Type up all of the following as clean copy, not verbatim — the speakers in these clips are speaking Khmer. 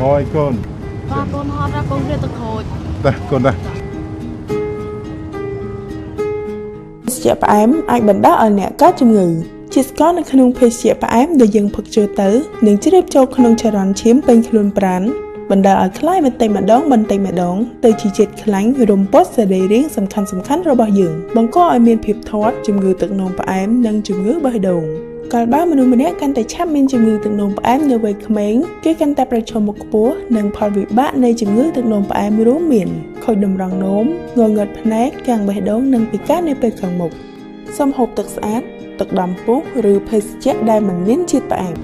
Ôi con. Con hót ra con rơi tật hồi. Đây, con đây. ជាផ្អែមអាចបណ្ដាលឲ្យអ្នកកើតជំងឺជាស្ករនៅក្នុងភេសជ្ជៈផ្អែមដែលយើងផឹកចូលទៅនឹងជ្រាបចូលក្នុងចរន្តឈាមពេញខ្លួនប្រាណបណ្ដាលឲ្យคล้ายបន្តិចម្ដងទៅជាជាតិខ្លាញ់រំពាត់សរីរាង្គសំខាន់របស់យើងបង្កឲ្យមានភាពធាត់ជំងឺទឹកនោមផ្អែមនិងជំងឺបេះដូងកាលបើមនុស្សម្នាក់កាន់តែឆាប់មានជំងឺទឹកនោមផ្អែមនៅវ័យក្មេងគេកាន់តែប្រឈមមុខខ្ពស់នឹងផលវិបាកនៃជំងឺទឹកនោមផ្អែមរួមមានខូចតម្រង់នោមងងឹតភ្នែកកាំងបេះដូងនិងពិការនៅពេលខាងមុខសូមហូបទឹកស្អាតទឹកដំពុះឬភេសជ្ជៈដែលមិនមានជាតិផ្អែម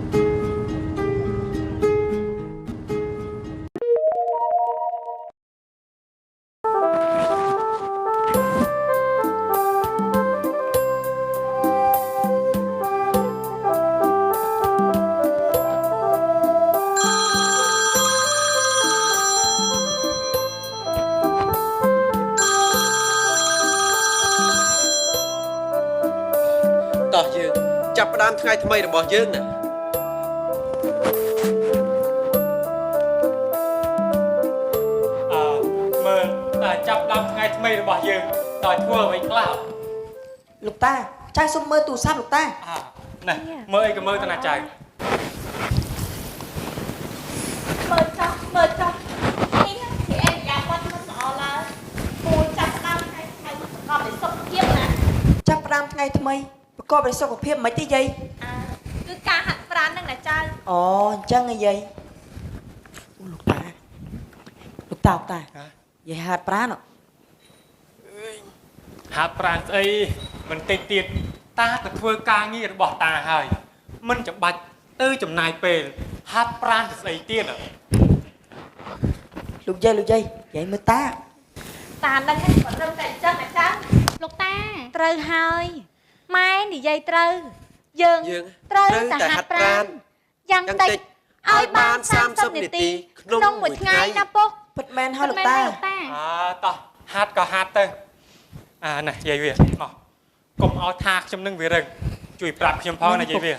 តោះយើងចាប់ផ្ដើមថ្ងៃថ្មីរបស់យើងណាមើលតែចាប់ផ្ដើមថ្ងៃថ្មីរបស់យើងដោយធ្វើអ្វីខ្លះលោកតាចៅសុំមើលទូរស័ព្ទលោកតាណែមើលអីក៏មើលទៅណាចៅមើលចោះនេះthì emការគាត់មិនល្អឡើយពូចាប់ផ្ដើមថ្ងៃប្រកបដោយសុខភាពណា ចាប់ផ្ដើមថ្ងៃថ្មីប្រកបដោយសុខភាពមិនទេយាយគឺការហាត់ប្រាណនឹងណាចៅអូអញ្ចឹងយាយលោកតាយាយហាត់ប្រាណហាត់ប្រាណស្អីមិនតិចទៀតតាក៏ធ្វើការងាររបស់តាហើយមិនចាំបាច់ទៅចំណាយពេលហាត់ប្រាណស្អីទៀតលោកយាយយាយមើលតានឹងគាត់រឹមតែអញ្ចឹងណាចៅលោកតាត្រូវហើយម៉ែនិយាយត្រូវយើងត្រូវតែហាត់ប្រាណយ៉ាងតិចឲ្យបាន30នាទីក្នុងមួយថ្ងៃណាពុកពិតមែនហើយលោកតាតោះហាត់ក៏ហាត់ទៅណែយាយវាមកកុំឲ្យថាខ្ញុំនឹងវារឹងជួយប្រាប់ខ្ញុំផងណាយាយវាតា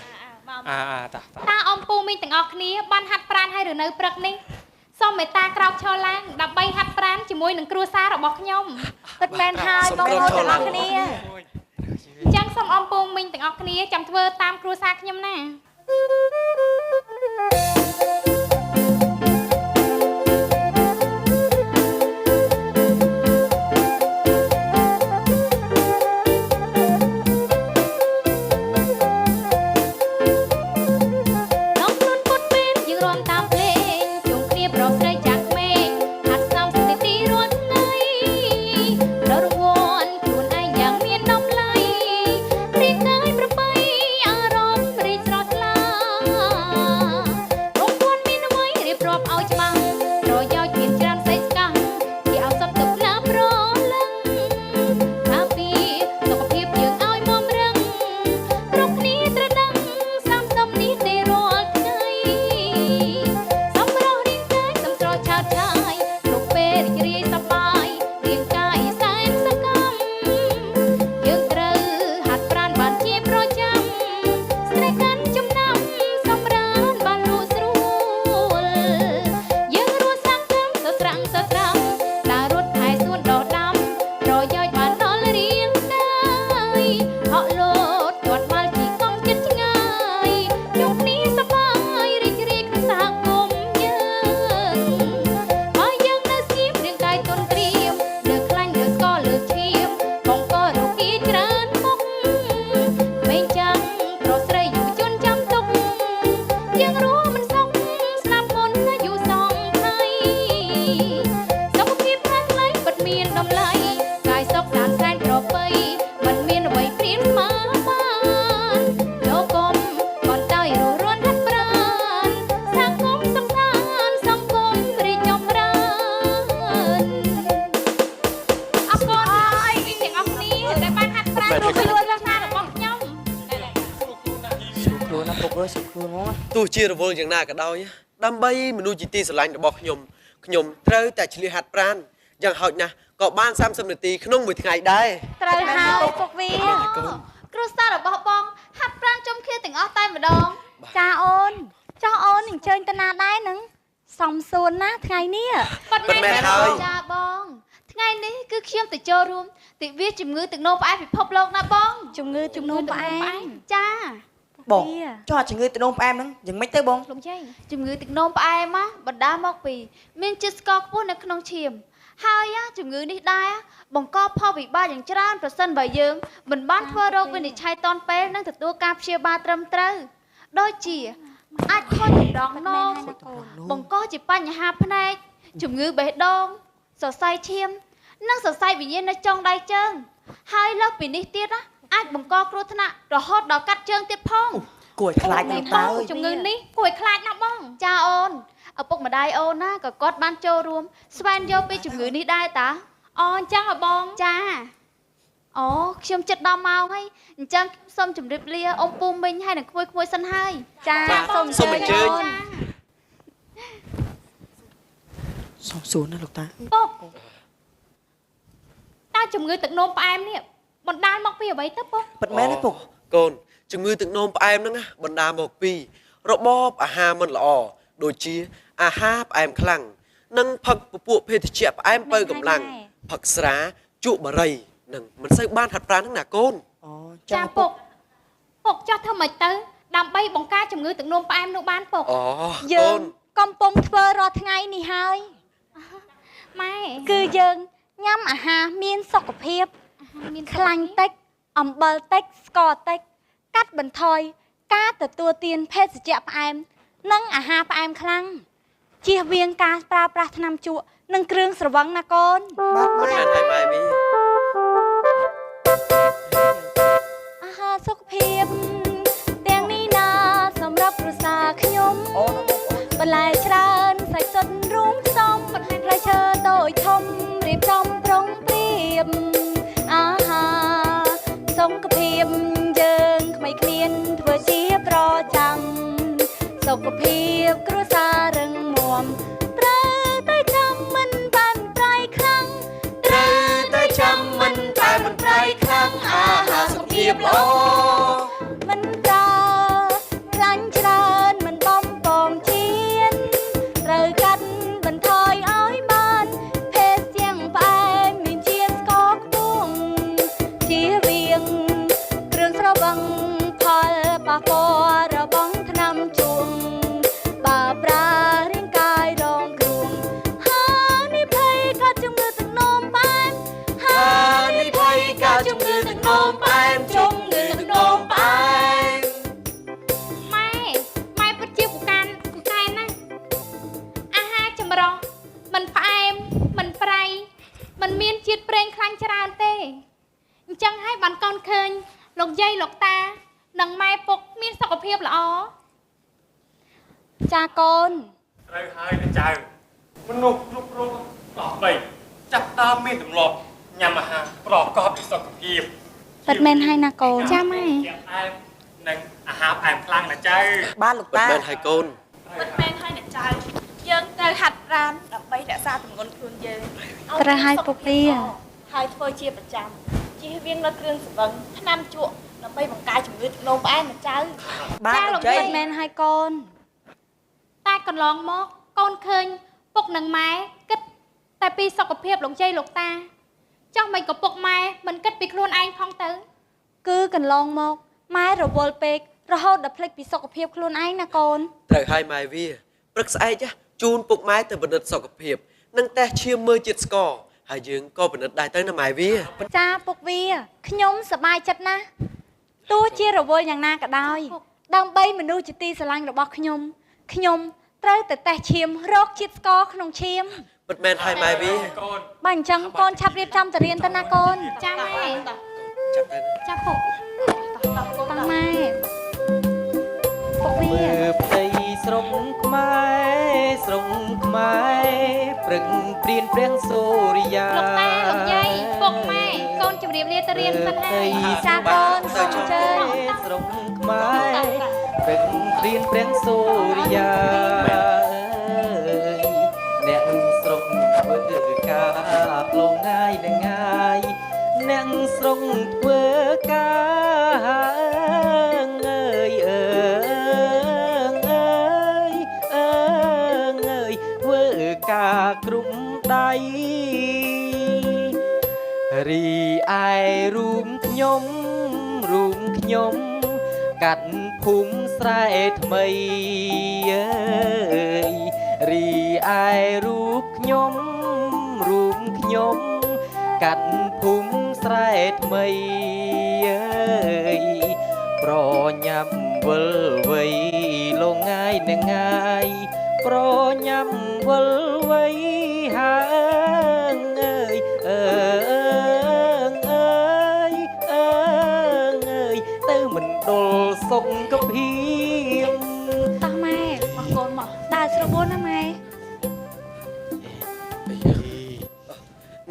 អ៊ំពូមីងទាំងអស់គ្នាបានហាត់ប្រាណហើយឬនៅព្រឹកនេះសូមមេត្តាក្រោកឈរឡើងដើម្បីហាត់ប្រាណជាមួយនឹងគ្រួសាររបស់ខ្ញុំពិតមែនហើយបងប្អូនទាំងអស់គ្នាអញ្ចឹងសូមអ៊ំពូមីងទាំងអស់គ្នាចាំធ្វើតាមគ្រួសារខ្ញុំណាទោះជារវល់យ៉ាងណាក៏ដោយដើម្បីមនុស្សជាទីស្រឡាញ់របស់ខ្ញុំត្រូវតែឆ្លៀសហាត់ប្រាណយ៉ាងហោចណាស់ក៏បាន30នាទីក្នុងមួយថ្ងៃដែរត្រូវហើយពុកវាគ្រួសាររបស់បងហាត់ប្រាណជុំគ្នាទាំងអស់តែម្ដងចាអូនចោះអូនអញ្ជើញតាណាដែរនឹង សំសួនណាថ្ងៃនេះ ប៉ុតមែនហើយ ចាបងថ្ងៃនេះគឺខ្ញុំទៅចូលរួមទិវាជំងឺទឹកនោមផ្អែមពិភពលោកណាបង ជំងឺទឹកនោមផ្អែម ចា បងចុះអាជំងឺទឹកនោមផ្អែមហ្នឹងយ៉ាងម៉េចទៅបង លោកយាយ ជំងឺទឹកនោមផ្អែមបណ្ដាលមកពីមានជាតិស្ករខ្ពស់នៅក្នុងឈាមហើយជំងឺនេះដែរបង្កផលវិបាកយ៉ាងច្រើនប្រសិនបើយើងមិនបានធ្វើរោគវិនិច្ឆ័យទាន់ពេលនិងទទួលការព្យាបាលត្រឹមត្រូវដូចជាអាចខូចដងនោមបង្កជាបញ្ហាភ្នែកជំងឺបេះដូងសរសៃឈាមនិងសរសៃវិញ្ញាណនៅចុងដៃជើងហើយលើសពីនេះទៀតអាចបង្កគ្រោះថ្នាក់រហូតដល់កាត់ជើងទៀតផង គួរឲ្យខ្លាចណាស់តើអើយ ជំងឺនេះគួរឲ្យខ្លាចណាស់បង ចាអូនឪពុកម្ដាយអូនណាក៏គាត់បានចូលរួមស្វែងយល់ពីជំងឺនេះដែរតា អអញ្ចឹងហ៎បង ចាអូខ្ញុំចិត្តដល់មកហើយអញ្ចឹងសូមជម្រាបលាអ៊ំពូមីងហើយនឹងក្មួយសិនហើយ ចាសូម សូមអញ្ជើញ សំសួនណាលោកតា ពុកតើជំងឺទឹកនោមផ្អែមនេះបណ្ដាលមកពីអ្វីទៅពុក ពិតមែនទេពុក កូនជំងឺទឹកនោមផ្អែមហ្នឹងណាបណ្ដាលមកពីរបបអាហារមិនល្អដូចជាអាហារផ្អែមខ្លាំងនិងផឹកពពួកភេសជ្ជៈផ្អែមបើកម្លាំងផឹកស្រាជក់បារីនិងមិនសូវបានហាត់ប្រាណហ្នឹងណាកូន អូ ចាពុកពុកចោះធ្វើម៉េចទៅដើម្បីបង្ការជំងឺទឹកនោមផ្អែមនោះបានពុក អូ យើ កូ ង ន កំពុងធ្វើរាល់ថ្ងៃនេះហើយ ម៉ែ គឺយើងញ៉ាំអាហារមានសុខភាព មាន ខ្លាញ់តិចអំបិលតិចស្ករតិចកាត់បន្ថយការទទួលទានភេសជ្ជៈផ្អែមនិងអាហារផ្អែមខ្លាំងជៀសវាងការប្រើប្រាស់ថ្នាំជក់និងគ្រឿងស្រវឹងណាកូន បាទ មិនមែនឲ្យម៉ែវី អាហារសុខភាពទាំងនេះណាសម្រាប់គ្រួសារខ្ញុំ អូណាបងអូ បន្លែច្រើនសាច់សុទ្ធរួមផ្សំផ្លែឈើតូចធំរៀបចំប្រុងប្រៀបអាហារសុខភាពយើងក្មេងគ្មានធ្វើជាប្រចាំសុខភាពគ្រួសាររឹងមាំត្រូវតែចាំមិនបានប្រៃខ្លាំង ត្រូវតែចាំមិនតែមិនប្រៃខ្លាំងអាហារសុខភាពល្អ មិនប្រើខ្លាញ់ច្រើនមិនបំពងជៀនត្រូវកាត់បន្ថយឲ្យបានភេសជ្ជៈផ្អែមមានជាតិស្ករខ្ពស់ជៀសវាងគ្រឿងស្រវឹងផលប៉ះពាល់របស់ថ្នាំជក់បើប្រើរាងកាយរងគ្រោះហានិភ័យកាត់ជំងឺទឹកនោមផ្អែមហា និភ័យការជំងឺទឹកនោមផ្អែមជំងឺទឹកនោមផ្អែម ម៉ែពិតជាពូកែណាស់អាហារចម្រុះមិនផ្អែមមិនប្រៃមិនមានជាតិប្រេងខ្លាញ់ច្រើនទេអញ្ចឹងហើយបានកូនឃើញលោកយាយលោកតានិងម៉ែពុកមានសុខភាពល្អ ចាកូន ត្រូវហើយណាចៅមនុស្សគ្រប់រូបតោះបីចាប់តើមានទម្លាប់ញ៉ាំអាហារប្រកបដោយសុខភាព ពិតមែនហើយណាកូន ចាម៉ែ ផ្អែមនិងអាហារផ្អែមខ្លាំងណាចៅ បាទលោក មិន តា មែនឲ្យកូន ពិតមែនហើយអ្នកចៅយើងត្រូវហាត់ប្រាណដើម្បីរក្សាទម្ងន់ខ្លួនយើង ត្រូវហើយពុកវា ហើយធ្វើជាប្រចាំជៀសវាងនៅគ្រឿងស្រវឹងថ្នាំជក់ដើម្បីបង្ការជំងឺទឹកនោមផ្អែមអ្នកចៅ បាទលោកជ័យ ពិតមែនហើយកូន តែកន្លងមកកូនឃើញពុកនិងម៉ែគិតតែពីសុខភាពលោកយាយលោកតាចង់មិនក៏ពុកម៉ែមិនគិតពីខ្លួនឯងផងទៅ គឺកន្លងមកម៉ែរវល់ពេករហូតដល់ភ្លេចពីសុខភាពខ្លួនឯងណាកូន ត្រូវឲ្យម៉ែវាព្រឹកស្អែកជូនពុកម៉ែទៅពិនិត្យសុខភាពនិងតេស្តឈាមមើលជាតិស្ករហើយយើងក៏ពិនិត្យដែរទៅណាម៉ែវា ចាពុកវាខ្ញុំសប្បាយចិត្តណាស់ទោះជារវល់យ៉ាងណាក៏ដោយដើម្បីមនុស្សជាទីស្រឡាញ់របស់ខ្ញុំត្រូវតែតេស្តឈាមរកជាតិស្ករក្នុងឈាម ពិតមែនឲ្យម៉ែវា កូន បើអញ្ចឹងកូនឆាប់រៀបចំទៅរៀនទៅណាកូន ចាម៉ែ ចាប់ទៅ ចាពុក តាំងម៉ែពុកវា មើលផ្ទៃស្រុកខ្មែរស្រុកខ្មែរព្រឹកព្រៀនព្រាំងសូរិយា លោកតាលោកយាយពុកម៉ែកូនជម្រាបលាទៅរៀនសិនហើយ ចាកូនសូមអញ្ជើញ ស្រុកខ្មែរព្រឹកព្រៀនព្រាំងសូរិយាអ្នកស្រុកធ្វើការផ្លងងាយនឹងងាយអ្នកស្រុកធ្វើការអើយ គ្រប់ដៃរីឯរួមខ្ញុំកាត់ភូមិស្រែថ្មីរីឯរូបខ្ញុំកាត់ភូមិស្រែថ្មីប្រញាប់វិលវ័យលងងាយនឹងងាយប្រញាប់វិលវ័យហើយទៅមិនដុលសុខភាព តោះម៉ែមកកូនមកដើរស្រួលណាម៉ែ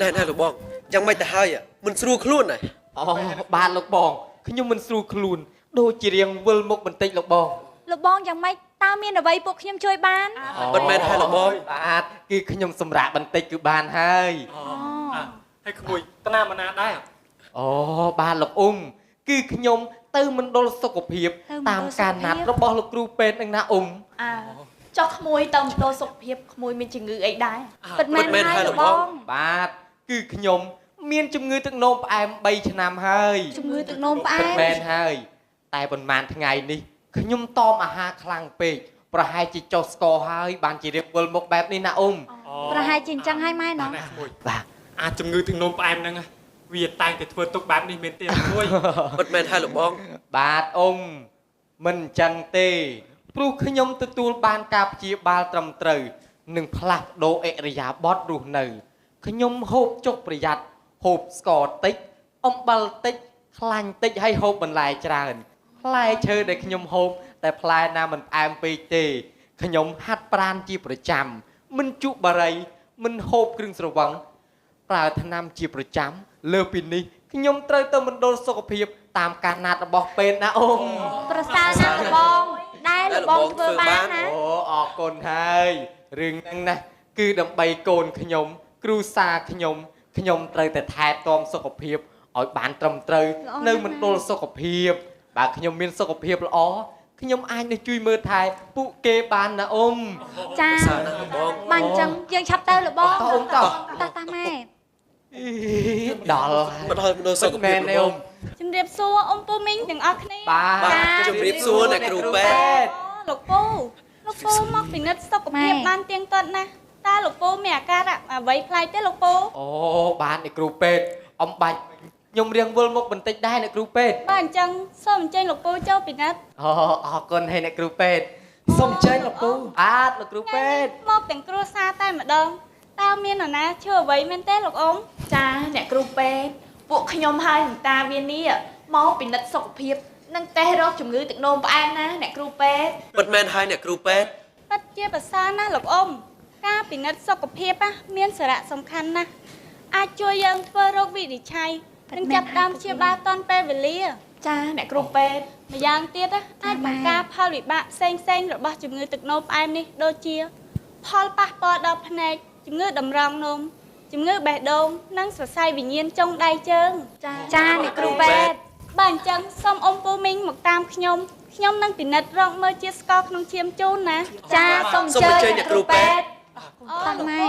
ណែលោកបងយ៉ាងម៉េចទៅហើយមិនស្រួលខ្លួនណា អូបានលោកបងខ្ញុំមិនស្រួលខ្លួនដូចជារៀងវិលមុខបន្តិចលោកបង លោកបងយ៉ាងម៉េចតើមានអ្វីពួកខ្ញុំជួយបាន មិនមែនហើយលោកបង បាទគឺខ្ញុំសម្រាកបន្តិចគឺបានហើយ ហើយក្មួយតាណាមណាដែរ អូបានលោកគឺខ្ញុំទៅមណ្ឌលសុខភាពតាមការណាត់របស់លោកគ្រូពេទ្យនឹងណាចុះក្មួយទៅមណ្ឌលសុខភាពក្មួយមានជំងឺអីដែរ ពិតមែនហើយលោកបង បាទគឺខ្ញុំមានជំងឺទឹកនោមផ្អែម3ឆ្នាំហើយ ជំងឺទឹកនោមផ្អែ ពិត ម មែនហើយតែប៉ុន្មានថ្ងៃនេះខ្ញុំតមអាហារខ្លាំងពេកប្រហែលជាចុះស្ករហើយបានជារៀបវិលមុខបែបនេះណាប្រហែលជាអញ្ចឹងហើយម៉ែណោះ បាទ អាចជំងឺទឹកនោមផ្អែមហ្នឹងវាតែងតែធ្វើទុកបែបនេះមែនទេក្មួយ មិនមែនហើយលោកបង បាទមិនអញ្ចឹងទេព្រោះខ្ញុំទទួលបានការព្យាបាលត្រឹមត្រូវនិងផ្លាស់ប្ដូរអិរិយាបថរស់នៅខ្ញុំហូបចុកប្រយ័ត្នហូបស្ករតិចអំបិលតិចខ្លាញ់តិចហើយហូបបន្លែច្រើនផ្លែឈើដែលខ្ញុំហូបតែផ្លែណាមិនផ្អែមពេកទេខ្ញុំហាត់ប្រាណជាប្រចាំមិនជក់បារីមិនហូបគ្រឿងស្រវឹងប្រើថ្នាំជាប្រចាំលើពីនេះខ្ញុំត្រូវទៅមណ្ឌលសុខភាពតាមការណាត់របស់ពេទ្យណាប្រសើរណាស់លោកបងដែលលោកបងធ្វើបានណា អូអរគុណហើយរឿងហ្នឹងណាគឺដើម្បីកូនខ្ញុំគ្រូសាខ្ញុំត្រូវតែថែទាំសុខភាពឲ្យបានត្រឹមត្រូវនៅមណ្ឌលសុខភាពបើខ្ញុំមានសុខភាពល្អខ្ញុំអាចនឹងជួយមើលថែពួកគេបានណាចា លោកបង បានអញ្ចឹងយើងឆាប់ទៅលោកបង តោះ តាម៉ែ ដល់ មិនដល់មណ្ឌលសុខភាព លោក ជំរាបសួរអ៊ំពូមីងទាំងអស់គ្នា បាទ ជំរាបសួរអ្នកគ្រូពេទ្យ លោកពូមកពិនិត្យសុខភាពបានទៀងទាត់ណាស់តើលោកពូមានអាការៈអ្វីប្លែកទេលោកពូ អូបានអ្នកគ្រូពេទ្យអំបាច់ខ្ញុំរៀងវិលមុខបន្តិចដែរអ្នកគ្រូពេទ្យ បាទអញ្ចឹងសូមអញ្ជើញលោកពូចូលពិនិត្យ អូអរគុណហើយអ្នកគ្រូពេទ្យសូមអញ្ជើញលោកគ្រូបាទលោកគ្រូពេទ្យ មកទាំងគ្រួសារតែម្ដងតើមាននរណាឈឺអ្វីមែនទេលោកអ៊ំចាអ្នកគ្រូពេទ្យពួកខ្ញុំហើយនឹងតាវានេះមកពិនិត្យសុខភាពនិងតេស្តរកជំងឺទឹកនោមផ្អែមណាអ្នកគ្រូពេទ្យ មិនមែនហើយអ្នកគ្រូពេទ្យ ពិតជាប្រសើរណាស់លោកអ៊ំការពិនិត្យសុខភាពមានសារៈសំខាន់ណាស់អាចជួយយើងធ្វើរោគវិនិច្ឆ័យនិងចាប់ផ្ដើមព្យាបាលទាន់ពេលវេលាចាអ្នកគ្រូពេទ្យម្យ៉ាងទៀតអាចបង្ការផលវិបាកផ្សេងៗរបស់ជំងឺទឹកនោមផ្អែមនេះដូចជាផលប៉ះពាល់ដល់ភ្នែកជំងឺតម្រងនោមជំងឺបេះដូងនិងសរសៃវិញ្ញាណចុងដៃជើងចាអ្នកគ្រូពេទ្យបើអញ្ចឹងសូមអ៊ំពូមីងមកតាមខ្ញុំនឹងពិនិត្យរកមើលជាតិស្ករក្នុងឈាមជូនណាចាសូមអញ្ជើញអ្នកគ្រូពេទ្យតាម៉ែ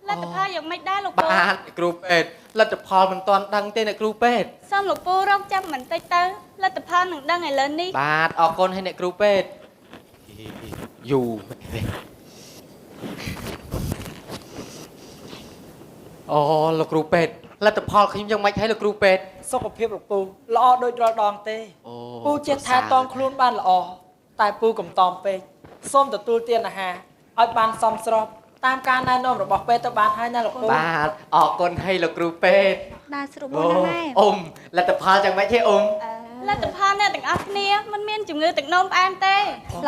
លទ្ធផលយ៉ាងម៉េចដែរលោកពូ បាទអ្នកគ្រូពេទ្យលទ្ធផលមិនទាន់ដឹងទេអ្នកគ្រូពេទ្យ សូមលោកពូរកចាំបន្តិចទៅលទ្ធផលនឹងដឹងឥឡូវនេះ បាទអរគុណហើយអ្នកគ្រូពេទ្យយូអូលោកគ្រូពេទ្យលទ្ធផលខ្ញុំយ៉ាងម៉េចហើយលោកគ្រូពេទ្យ សុខភាពលោកពូល្អដូចរាល់ដងទេ អូ ពូចេះថែទាំខ្លួនបានល្អតែពូកំតមពេកសូមទទួលទានអាហារឲ្យបានសមស្របតាមការណែនាំរបស់ពេទ្យទៅបានហើយណាលោកពូ បាទអរគុណហើយលោកគ្រូពេទ្យ ដើរស្រួលណាស់ម៉ែ លទ្ធផលយ៉ាងម៉េចទេលទ្ធផលអ្នកទាំងអស់គ្នាមិនមានជំងឺទឹកនោមផ្អែមទេ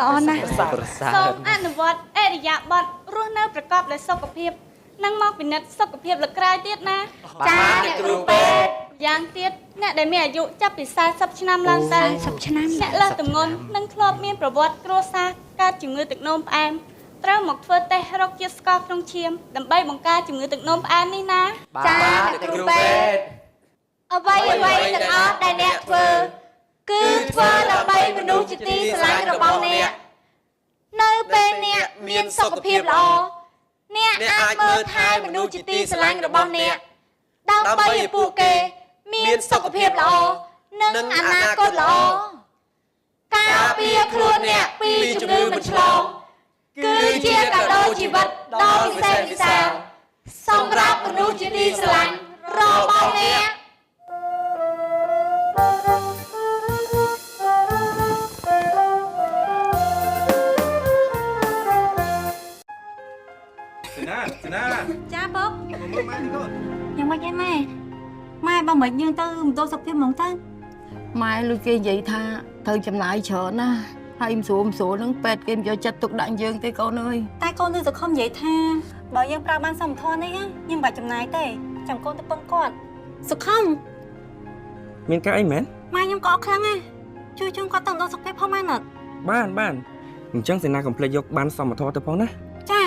ល្អណាស់ ប្រសើរ សូមអនុវត្តអរិយាប័ត្ររស់នៅប្រកបដោយសុខភាពនិងមកពិនិត្យសុខភាពលើកក្រោយទៀតណា ចាអ្នកគ្រូពេទ្យ យ៉ាងទៀតអ្នកដែលមានអាយុចាប់ពី40ឆ្នាំឡើងទៅ 40ឆ្នាំ អ្នកលើសទម្ងន់និងធ្លាប់មានប្រវត្តិគ្រួសារកើតជំងឺទឹកនោមផ្អែមត្រូវមកធ្វើតេស្តរកជាតិស្ករក្នុងឈាមដើម្បីបង្ការជំងឺទឹកនោមផ្អែមនេះណា ចាអ្នកគ្រូពេទ្យ អ្វីទាំងអស់ដែលអ្នកធ្វើគឺធ្វើដើម្បីមនុស្សជាទីស្រឡាញ់របស់អ្នកនៅពេលអ្នកមានសុខភាពល្អ អ្នកអាចមើលថែមនុស្សជាទីស្រឡាញ់របស់អ្នកដើម្បីឲ្យពួកគេមានសុខភាពល្អនិងអនាគតល្អការពារខ្លួនអ្នកពីជំងឺមិនឆ្លងគឺជាកាដូជីវិតដ៏ពិសេសពិសាលសម្រាប់មនុស្សជាទីស្រឡាញ់របស់អ្នក ចាពុកយ៉ាងម៉េចឯម៉ែម៉ែបើមិនយើងទៅមន្ទិលសុខភាពហ្មងទៅ ម៉ែលុយគេនិយាយថាត្រូវចំណាយច្រើនណាហើយមិនស្រួលហ្នឹងពេទ្យគេមិនយកចិត្តទុកដាក់យើងទេកូនអើយ តែកូននឹងសង្ឃឹមនិយាយថាបើយើងប្រើបានសមធម៌នេះយើងមិនបាច់ចំណាយទេចាំកូនទៅពឹងគាត់សង្ឃឹម មានការអីមែន ម៉ែខ្ញុំក៏អត់ខ្លាំងដែរជួយជូនគាត់ទៅមន្ទិលសុខភាពផងម៉ែណត់ បានអញ្ចឹងសេនាកុំភ្លេចយកបានសមធម៌ទៅផងណា ចា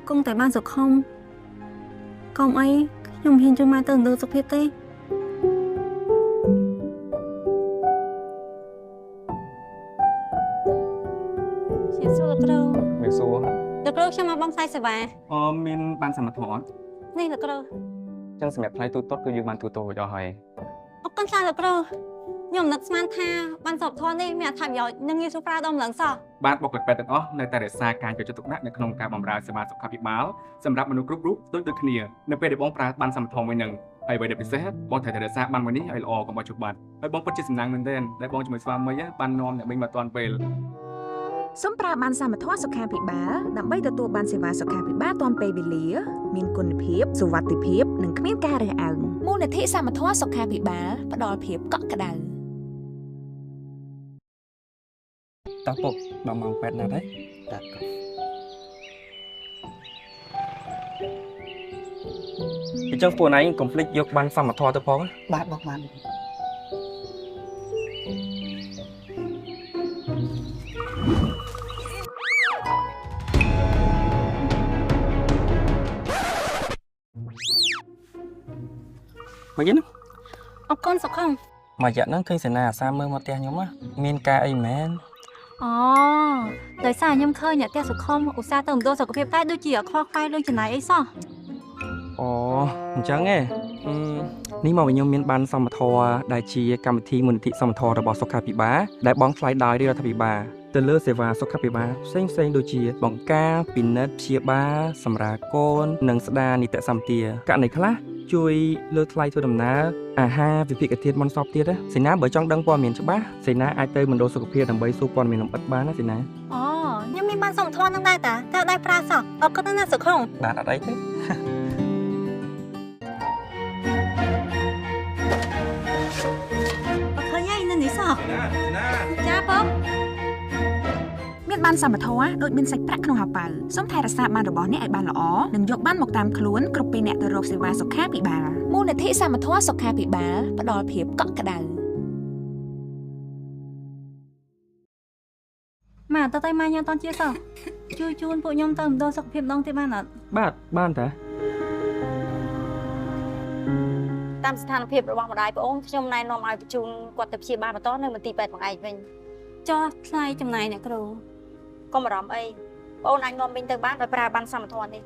គង់តែបានសុខុមកុំអីខ្ញុំហ៊ានជួយម៉ែទៅមើលសុខភាពទេជាសួរលោកគ្រូ មានសួរ លោកគ្រូខ្ញុំមកបងផ្សាយសេវា មានបានសមធម៌អត់ នេះលោកគ្រូ អញ្ចឹងសម្រាប់ផ្នែកទូទាត់គឺយើងបានទូទាត់រួចអស់ហើយ អរគុណច្រើនលោកគ្រូខ្ញុំនឹកស្មានថាបានសមធម៌នេះមានអត្ថប្រយោជន៍និងងាយស្រួលប្រើដល់ម្លឹងសោះ បាទបុគ្គលិកពេទ្យទាំងអស់នៅតែរក្សាការយកចិត្តទុកដាក់នៅក្នុងការបម្រើសេវាសុខាភិបាលសម្រាប់មនុស្សគ្រប់រូបដូចគ្នានៅពេលដែលបងប្រើបានសមធម៌មួយនឹងហើយអ្វីដែលពិសេសបងត្រូវតែរក្សាបានមួយនេះឲ្យល្អកុំឲ្យជុបបាត់ហើយបងពិតជាសំណាងមែនទែនដែលបងជាមួយស្វាមីបាននាំអ្នកវិញមកតាន់ពេល សូមប្រើបានសមត្ថភាពសុខាភិបាលដើម្បីទទួលបានសេវាសុខាភិបាលទាន់ពេលវេលាមានគុណភាពសុវត្ថិភាពនិងគ្មានការរើសអើង មូលនិធិសមត្ថភាពសុខាភិបាលផ្ដល់ភាពកក់ក្ដៅ តើពុកដល់ម៉ោង8ណាត់ហើយតាអញ្ចឹងពួកណៃកុំភ្លេចយកបានសមត្ថភាពទៅផងបាទបងបានមកយើង អរគុណសុខុម មកយ៉ាក់ហ្នឹងឃើញសេនាអាសាមើលមកផ្ទះខ្ញុំមានការអីមែន អូដោយសារខ្ញុំឃើញអ្នកផ្ទះសុខុមឧស្សាហ៍ទៅមន្ទិលសុខភាពតែដូចជាអត់ខ្វល់ខ្វាយលុយចំណាយអីសោះ អូអញ្ចឹងឯងនេះមកវិញខ្ញុំមានបានសមត្ថភាពដែលជាកម្មវិធីមូលនិធិសមត្ថភាពរបស់សុខាភិបាលដែលបងថ្លៃដោយរដ្ឋាភិបាលទៅលើសេវាសុខាភិបាលផ្សេងដូចជាបង្ការពិនិត្យព្យាបាលសម្រាលកូននិងស្ដារនីតិសម្បទាករណីខ្លះជួយលើថ្លៃធ្វើដំណើរអាហារវិភាគធាតុមុនសពទៀតសេនាបើចង់ដឹងព័ត៌មានច្បាស់សេនាអាចទៅមណ្ឌលសុខភាពដើម្បីសួរព័ត៌មានលម្អិតបានណាសេនា អូខ្ញុំមានបានសមត្ថភាពនឹងដែរតាតែដែរប្រើសោះអរគុណណាស់សុខុម បាទអត់អីទេ ឃើញហើយនៅនេះសោះចាពុក មានបានសមត្ថភាពដូចមានសាច់ប្រាក់ក្នុងហោប៉ៅសូមថែរក្សាបានរបស់អ្នកឲ្យបានល្អនិងយកបានមកតាមខ្លួនគ្រប់ពេលអ្នកទៅរកសេវាសុខាភិបាល មូលនិធិសមត្ថភាពសុខាភិបាលផ្ដល់ភាពកក់ក្ដៅ ម៉ែតើតែម៉ែខ្ញុំអត់ជាសោះជួយជូនពួកខ្ញុំទៅមណ្ឌលសុខភាពដងទៀតបានអត់ បាទបានតា តាមស្ថានភាពរបស់ម្ដាយប្អូនខ្ញុំណែនាំឲ្យបញ្ជូនគាត់ទៅព្យាបាលបន្តនៅមន្ទីរពេទ្យបង្អែកវិញ ចោះថ្លៃចំណាយអ្នកគ្រូ កុំបារម្ភអីប្អូនអាចនាំវិញទៅបានដោយប្រើបានសមត្ថភាពនេះ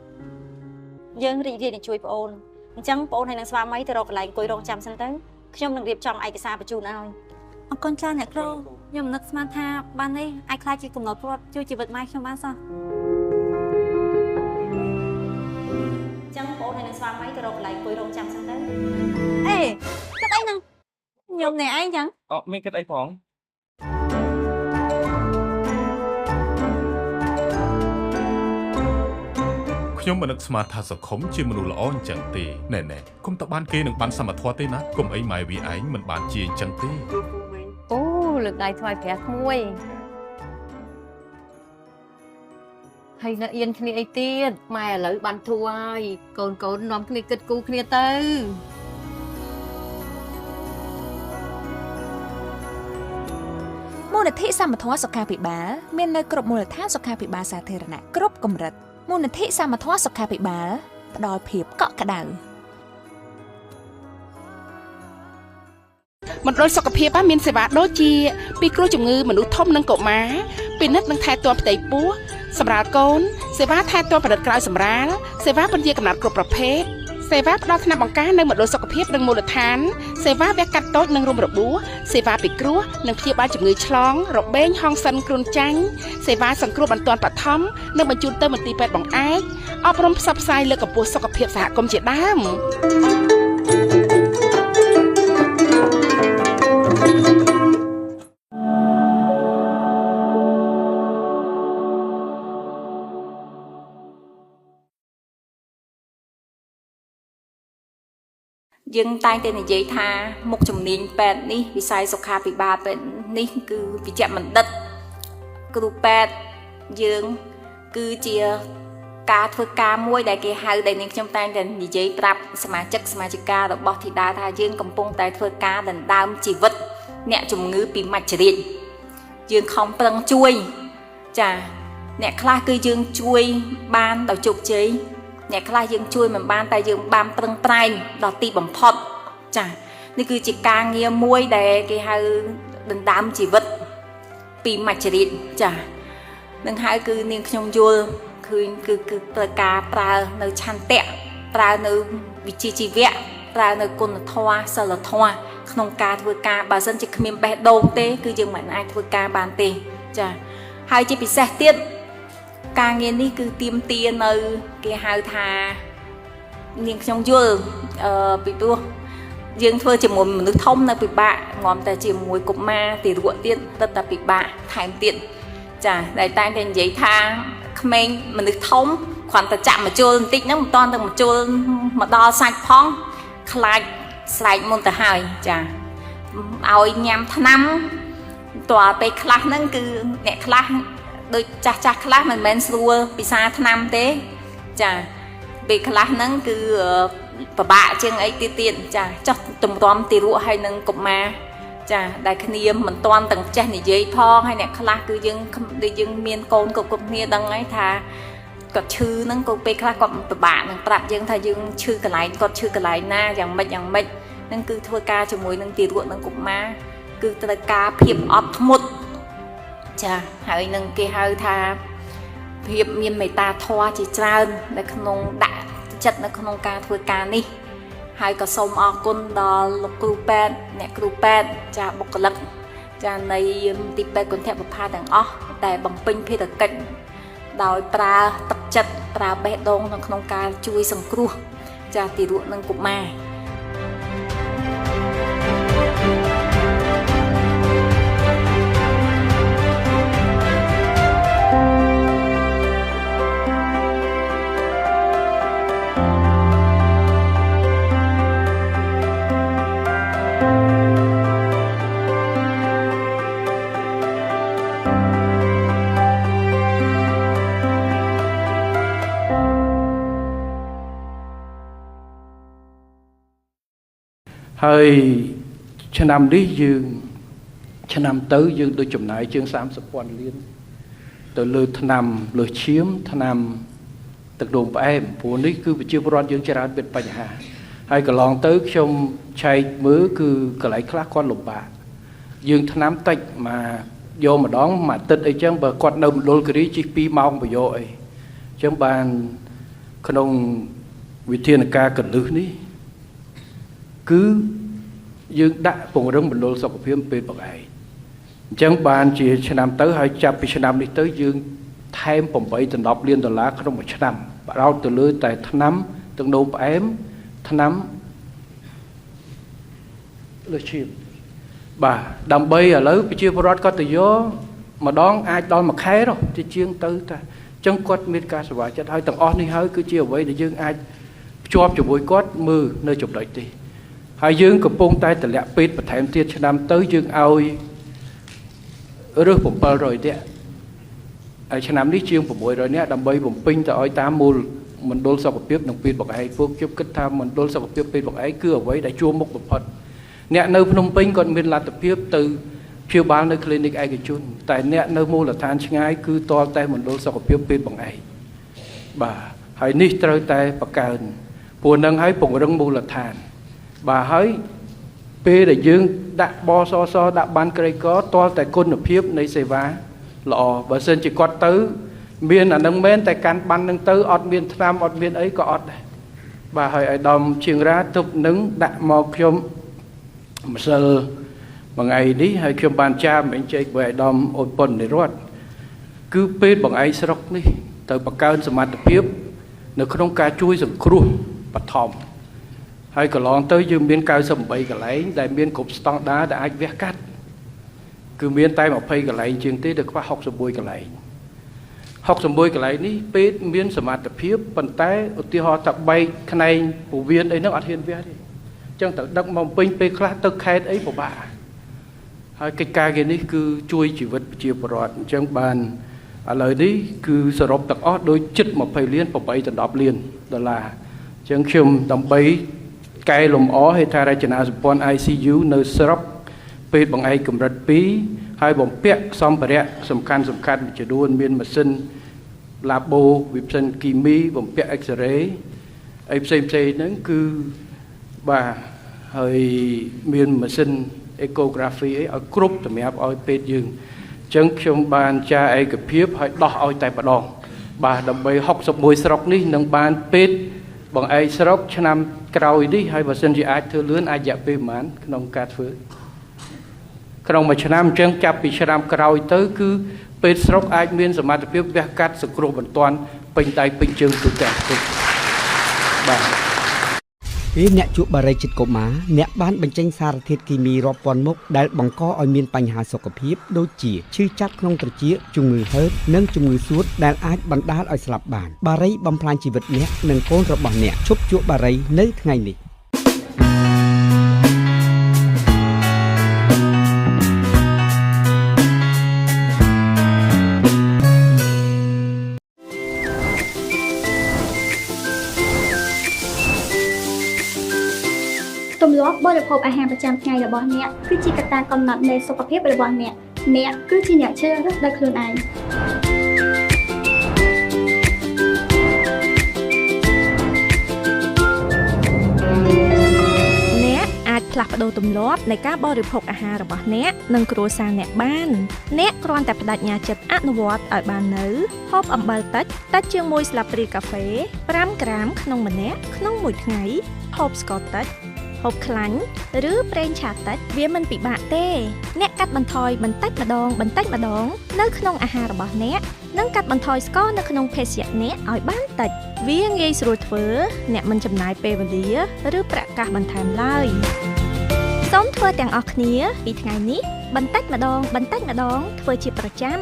យើងរីករាយនឹងជួយប្អូនអញ្ចឹងប្អូនហើយនឹងស្វាមីទៅរកកន្លែងអង្គុយរងចាំសិនទៅខ្ញុំនឹងរៀបចំឯកសារបញ្ជូនឲ្យ អរគុណច្រើនអ្នកគ្រូខ្ញុំនឹកស្មានថាបាននេះអាចខ្លាចជាកំណត់ព្រត់ជួយជីវិតម៉ែខ្ញុំបានសោះ អញ្ចឹងប្អូនហើយនឹងស្វាមីទៅរកកន្លែងអង្គុយរងចាំសិនទៅ អេគិតអីហ្នឹងខ្ញុំនេះឯងចឹង អត់មានគិតអីផង ខ្ញុំមិននឹកស្មានថាសង្គមជាមនុស្សល្អអញ្ចឹងទេណែគុំតបានគេនឹងបានសមត្ថភាពទេណាគុំអីម៉ែវាឯងមិនបានជាអញ្ចឹងទេ អូលើកដៃថ្វាយព្រះមួយហើយនៅអៀនគ្នាអីទៀតម៉ែឥឡូវបានធូរហើយកូននាំគ្នាគិតគូគ្នាទៅ មូលនិធិសមត្ថភាពសុខាភិបាលមាននៅគ្រប់មូលដ្ឋានសុខាភិបាលសាធារណៈគ្រប់កម្រិតមូលនិធិសមត្ថភាពសុខាភិបាលផ្ដល់ភាពកក់ក្ដៅ ម មណ្ឌលសុខភាពមានសេវាដូចជាពីគ្រោះជំងឺមនុស្សធំនិងកុមារពិនិត្យនិងថែទាំផ្ទៃពោះសម្រាលកូនសេវាថែទាំផលិតក្រោយសម្រាលសេវាពន្យាកំណត់គ្រប់ប្រភេទសេវាផ្ដល់ថ្នាំបង្ការនៅមណ្ឌលសុខភាពនិងមូលដ្ឋានសេវាវះកាត់តូចនិងរំរបួសសេវាពិគ្រោះនិងព្យាបាលជំងឺឆ្លងរបេងហង្សិនគ្រុនចាញ់សេវាសង្គ្រោះបន្ទាន់បឋមនិងបញ្ជូនទៅមន្ទីរពេទ្យបង្អែកអប់រំផ្សព្វផ្សាយលើកកម្ពស់សុខភាពសហគមន៍ជាដើមយើងតែងតែនិយាយថាមុខជំនាញពេទ្យនេះវិស័យសុខាភិបាលពេទ្យនេះគឺវិជ្ជបណ្ឌិតគ្រូពេទ្យយើងគឺជាការធ្វើការមួយដែលគេហៅដែលនាងខ្ញុំតែងតែនិយាយប្រាប់សមាជិការបស់ធីតាថាយើងកំពុងតែធ្វើការដណ្ដើមជីវិតអ្នកជំងឺពីមច្ចរាជយើងខំប្រឹងជួយចាអ្នកខ្លះគឺយើងជួយបានដោយជោគជ័យអ្នកខ្លះយើងជួយមិនបានតែយើងបានប្រឹងប្រែងដល់ទីបំផុតចានេះគឺជាការងារមួយដែលគេហៅដណ្ដើមជីវិតពីមច្ចរាជចានឹងហើយគឺនាងខ្ញុំយល់ឃើញគឺត្រូវការប្រើនៅឆន្ទៈប្រើនៅវិជ្ជាជីវៈប្រើនៅគុណធម៌សិលធម៌ក្នុងការធ្វើការបើសិនជាគ្មានបេះដូងទេគឺយើងមិនអាចធ្វើការបានទេចាហើយជាពិសេសទៀតការងារនេះគឺទាមទារនៅគេហៅថានាងខ្ញុំយល់ពីព្រោះយើងធ្វើជាមួយមនុស្សធំនៅពិបាកងំតែជាមួយកុមារទារកទៀតរឹតតែពិបាកថែមទៀតចាដែលតែងតែនិយាយថាក្មេងមនុស្សធំគ្រាន់តែចាក់មកជុលបន្តិចហ្នឹងមិនតាន់ទៅមកជុលមកដល់សាច់ផងខ្លាចស្រែកមុនទៅហើយចាឲ្យញ៉ាំថ្នាំតើពេលខ្លះហ្នឹងគឺអ្នកខ្លះដូចចាស់ខ្លះមិនមែនស្រួលពិសាថ្នាំទេចាពេលខ្លះហ្នឹងគឺពិបាកជាងអីទៀតចាចោះទម្រាំទារកហើយនឹងកុមារចាដែលគ្នាមិនតាន់ទាំងចេះនិយាយផងហើយអ្នកខ្លះគឺយើងមានកូនគ្រប់គ្នាដឹងហើយថាគាត់ឈឺហ្នឹងក៏ពេលខ្លះគាត់ពិបាកនឹងប្រាប់យើងថាយើងឈឺកន្លែងគាត់ឈឺកន្លែងណាយ៉ាងម៉េចហ្នឹងគឺធ្វើការជាមួយនឹងទារកនឹងកុមារគឺត្រូវការភាពអត់ធ្មត់ចាហើយនឹងគេហៅថាភាពមានមេត្តាធម៌ជាច្រើននៅក្នុងដាក់ចិត្តនៅក្នុងការធ្វើការនេះហើយក៏សូមអរគុណដល់លោកគ្រូពេទ្យអ្នកគ្រូពេទ្យចាបុគ្គលិកចានៃមន្ទីរពេទ្យគន្ធបុប្ផាទាំងអស់ដែលបំពេញភារកិច្ចដោយប្រើទឹកចិត្តប្រើបេះដូងនៅក្នុងការជួយសង្គ្រោះចាទារកនិងកុមារហើយឆ្នាំនេះយើងឆ្នាំទៅយើងដូចចំណាយជាង30,000 លានទៅលើថ្នាំលើសឈាមថ្នាំទឹកនោមផ្អែមព្រោះនេះគឺប្រជាពលរដ្ឋយើងច្រើនមានបញ្ហាហើយកន្លងទៅខ្ញុំឆែកមើលគឺកន្លែងខ្លះគាត់លំបាកយើងថ្នាំតិចមកយកម្ដងមួយអាទិត្យអីចឹងបើគាត់នៅមណ្ឌលគិរីជិះ2 ម៉ោងប្រយោគអីចឹងបានក្នុងវិធានការកលឹះនេះគឺយើងដាក់ពង្រឹងមណ្ឌលសុខភាពពេលបង្អែកអញ្ចឹងបានជាឆ្នាំទៅហើយចាប់ពីឆ្នាំនេះទៅយើងថែម8 ទៅ 10 លានដុល្លារក្នុងមួយឆ្នាំបដោតទៅលើតែថ្នាំទឹកនោមផ្អែមថ្នាំលើសឈាមបាទដើម្បីឥឡូវប្រជាពលរដ្ឋគាត់ទៅយកម្ដងអាចដល់មួយខែទៅជាងទៅតែអញ្ចឹងគាត់មានការសប្បាយចិត្តហើយទាំងអស់នេះហើយគឺជាអ្វីដែលយើងអាចភ្ជាប់ជាមួយគាត់មើលនៅចំណុចនេះហើយយើងកំពុងតែតម្លាក់ពេទ្យបន្ថែមទៀតឆ្នាំទៅយើងឲ្យរើស700នាក់ហើយឆ្នាំនេះជាង600នាក់ដើម្បីបំពេញទៅឲ្យតាមមូលមណ្ឌលសុខភាពនិងពេទ្យបង្អែកពួកខ្ញុំគិតថាមណ្ឌលសុខភាពពេទ្យបង្អែកគឺអ្វីដែលជួរមុខបំផុតអ្នកនៅភ្នំពេញគាត់មានលទ្ធភាពទៅព្យាបាលនៅ clinic ឯកជនតែអ្នកនៅមូលដ្ឋានឆ្ងាយគឺតលតែមណ្ឌលសុខភាពពេទ្យបង្អែកបាទហើយនេះត្រូវតែបង្កើនព្រោះនឹងឲ្យពង្រឹងមូលដ្ឋានបាទហើយពេលដែលយើង ដាក់បសសដាក់បានក្រីក្រទាល់តែគុណភាពនៃសេវាល្អបើសិនជាគាត់ទៅមានអានឹងមែនតែកាន់បាននឹងទៅអត់មានថ្នាំអត់មានអីក៏អត់ដែរបាទហើយអាយដាមជាងរាទប់នឹងដាក់មកខ្ញុំម្សិលមួយថ្ងៃនេះហើយខ្ញុំបានចាំអញ្ជើញបើអាយដាមអូនប៉ុននិរតគឺពេលបងឯងស្រុកនេះទៅបង្កើនសមត្ថភាពនៅក្នុងការជួយសង្គ្រោះបឋមហើយកន្លងទៅយើងមាន98កន្លែងដែលមានគ្រប់ស្តង់ដារដែលអាចវះកាត់គឺមានតែ20កន្លែងជាងទេដែលខ្វះ61កន្លែង61កន្លែងនេះពេទ្យមានសមត្ថភាពប៉ុន្តែឧទាហរណ៍ថាបែកខ្នែងពោះវៀនអីហ្នឹងអត់ហ៊ានវះទេអញ្ចឹងត្រូវដឹកមកពេញពេលខ្លះទៅខេត្តអីពិបាកហើយកិច្ចការគេនេះគឺជួយជីវិតប្រជាពលរដ្ឋអញ្ចឹងបានឥឡូវនេះគឺសរុបទាំងអស់ដូចជិត20លាន8ដល់10លានដុល្លារអញ្ចឹងខ្ញុំដើម្បីកែលម្អហេដ្ឋារចនាសម្ព័ន្ធ ICU នៅស្រុកពេទ្យបង្អែកកម្រិត2ហើយបំពាក់សម្ភារៈសំខាន់មួយចំនួនមានម៉ាស៊ីនឡាបូវិផ្សិនគីមីបំពាក់ X-ray អីផ្សេងហ្នឹងគឺបាទហើយមានម៉ាស៊ីន ecography អីឲ្យគ្រប់សម្រាប់ឲ្យពេទ្យយើងអញ្ចឹងខ្ញុំបានចាឯកភាពឲ្យដោះឲ្យតែម្ដងបាទដើម្បី61ស្រុកនេះនឹងបានពេទ្យបង្អែកស្រុកឆ្នាំក្រោយនេះហើយបើសិនជាអាចធ្វើលឿនអាចរយៈពេលប្រហែលក្នុងការធ្វើក្នុងមួយឆ្នាំអញ្ចឹងចាប់ពីឆ្នាំក្រោយទៅគឺពេទ្យស្រុកអាចមានសមត្ថភាពវះកាត់សង្គ្រោះបន្ទាន់ពេញដៃពេញជើងទូទាំងប្រទេសបាទពេលអ្នកជួបបារីចិត្តកុមារអ្នកបានបញ្ចេញសារធាតុគីមីរាប់ពាន់មុខដែលបង្កឲ្យមានបញ្ហាសុខភាពដូចជាឈឺចាប់ក្នុងត្រចៀកជំងឺហឺតនិងជំងឺសួតដែលអាចបណ្ដាលឲ្យស្លាប់បានបារីបំផ្លាញជីវិតអ្នកនិងកូនរបស់អ្នកឈប់ជួបបារីនៅថ្ងៃនេះទម្លាប់បរិភោគអាហារប្រចាំថ្ងៃរបស់អ្នកគឺជាកត្តាកំណត់នៃសុខភាពរបស់អ្នកគឺជាអ្នកជ្រើសរើសដោយខ្លួនឯងអ្នកអាចផ្លាស់ប្ដូរទម្លាប់នៃការបរិភោគអាហាររបស់អ្នកនិងគ្រួសារអ្នកបានអ្នកគ្រាន់តែបដិញ្ញាចិត្តអនុវត្តឲ្យបាននៅហូបអំបិលតិចជាង1ស្លាបព្រាកាហ្វេ5ក្រាមក្នុងម្នាក់ក្នុងមួយថ្ងៃហូបស្ករតិចហូបខ្លាញ់ឬប្រេងឆាតិចវាមិនពិបាកទេអ្នកកាត់បន្ថយបន្តិចម្ដងនៅក្នុងអាហាររបស់អ្នកនិងកាត់បន្ថយស្ករនៅក្នុងភេសជ្ជៈអ្នកឲ្យបានតិចវាងាយស្រួលធ្វើអ្នកមិនចំណាយពេលវេលាឬប្រាក់កាសបន្ថែមឡើយសូមធ្វើទាំងអស់គ្នាពីថ្ងៃនេះបន្តិចម្ដងធ្វើជាប្រចាំ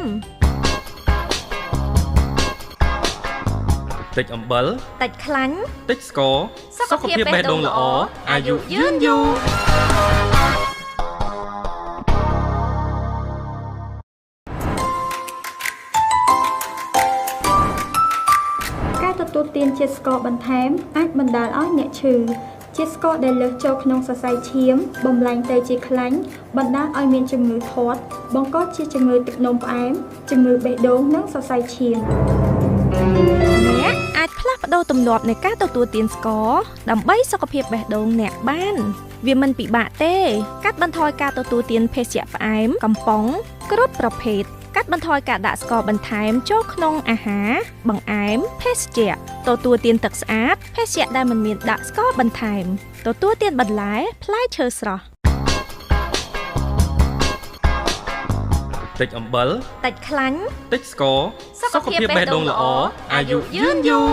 តិចអំបិលតិចខ្លាញ់តិចស្ករសុខភាពបេះដូងល្អអាយុយឺនយូរការទទួលទានជាតិស្ករបន្ថែមអាចបណ្ដាលឲ្យអ្នកឈឺជាតិស្ករដែលលើសចូលក្នុងសរសៃឈាមបំលែងទៅជាខ្លាញ់បណ្ដាលឲ្យមានជំងឺធាត់បង្កជាជំងឺទឹកនោមផ្អែមជំងឺបេះដូងនិងសរសៃឈាមអ្នកអាចផ្លាស់ប្ដូរទម្លាប់នៃការទទួលទានស្ករដើម្បីសុខភាពបេះដូងអ្នកបានវាមិនពិបាកទេកាត់បន្ថយការទទួលទានភេសជ្ជៈផ្អែមកំប៉ុងគ្រប់ប្រភេទកាត់បន្ថយការដាក់ស្ករបន្ថែមចូលក្នុងអាហារបង្អែមភេសជ្ជៈទទួលទានទឹកស្អាតភេសជ្ជៈដែលមិនមានដាក់ស្ករបន្ថែមទទួលទានបន្លែផ្លែឈើស្រស់តិចអំបិលតិចខ្លាញ់តិចស្ករសុខភាពបេះដូងល្អអាយុយឺនយូរ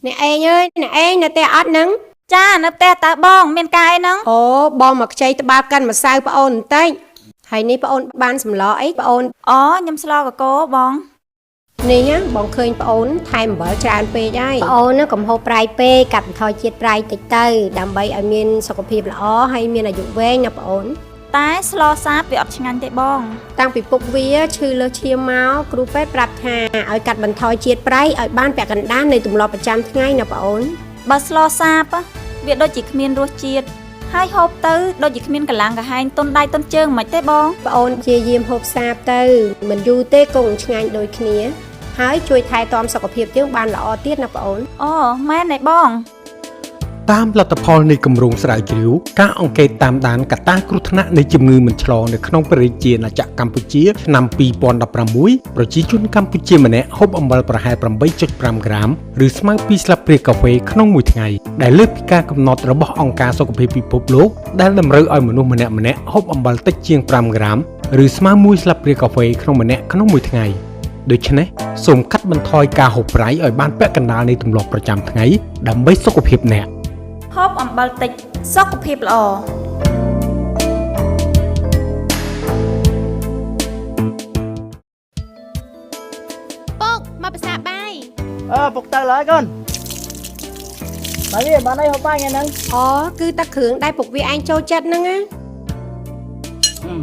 អ្នកឯងអើយអ្នកឯងនៅផ្ទះអត់ហ្នឹង ចានៅផ្ទះតើបងមានការអីហ្នឹង អូបងមកខ្ចីត្បាល់កាន់ម្សៅប្អូនបន្តិចហើយនេះប្អូនបានសម្លអីប្អូនអូខ្ញុំស្លកកូបងនេះបងឃើញប្អូនថែមអំបិលច្រើនពេកហើយប្អូនកំហូបប្រៃពេកកាត់បន្ថយជាតិប្រៃតិចទៅដើម្បីឲ្យមានសុខភាពល្អហើយមានអាយុវែងណាប្អូនតែស្លសាបវាអត់ឆ្ងាញ់ទេបងតាំងពីពុកវាឈឺលើសឈាមមកគ្រូពេទ្យប្រាប់ថាឲ្យកាត់បន្ថយជាតិប្រៃឲ្យបានពាក់កណ្ដាលនៃទម្លាប់ប្រចាំថ្ងៃណាប្អូនបើស្លសាបវាដូចជាគ្មានរសជាតិហើយហូបទៅដូចជាគ្មានកម្លាំងកាហែងតុនដៃតុនជើងមិនទេបងប្អូនជាយាមហូបសាបទៅមិនយូរទេគង់ឆ្ងាញ់ដូចគ្នាហើយជួយថែទាំសុខភាពយើងបានល្អទៀតណាប្អូនអូមែនទេបង តាមលទ្ធផលនៃគម្រោងស្រាវជ្រាវការអង្កេតតាមដានកត្តាគ្រោះថ្នាក់នៃជំងឺមិនឆ្លងនៅក្នុងព្រះរាជាណាចក្រកម្ពុជាឆ្នាំ2016ប្រជាជនកម្ពុជាមួយម្នាក់ហូបអំបិលប្រហែល 8.5 ក្រាមឬស្មើ2ស្លាបព្រាកាហ្វេក្នុងមួយថ្ងៃដែលលើសពីការកំណត់របស់អង្គការសុខភាពពិភពលោកដែលតម្រូវឲ្យមនុស្សម្នាក់ហូបអំបិលតិចជាង 5 ក្រាមឬស្មើ1ស្លាបព្រាកាហ្វេក្នុងម្នាក់ក្នុងមួយថ្ងៃដូច្នេះសូមកាត់បន្ថយការហូបប្រៃឲ្យបានពាក់កណ្ដាលនៃទម្លាប់ប្រចាំថ្ងៃដើម្បីសុខភាពអ្នកហូបអំបិលតិចសុខភាពល្អពុកមកភាសាបាយ ពុកទៅឡើយកូនបាយនេះបានអីហូបបាយថ្ងៃហ្នឹង អូគឺទឹកគ្រឿងដែលពុកវាឯងចូលចិត្តហ្នឹងណា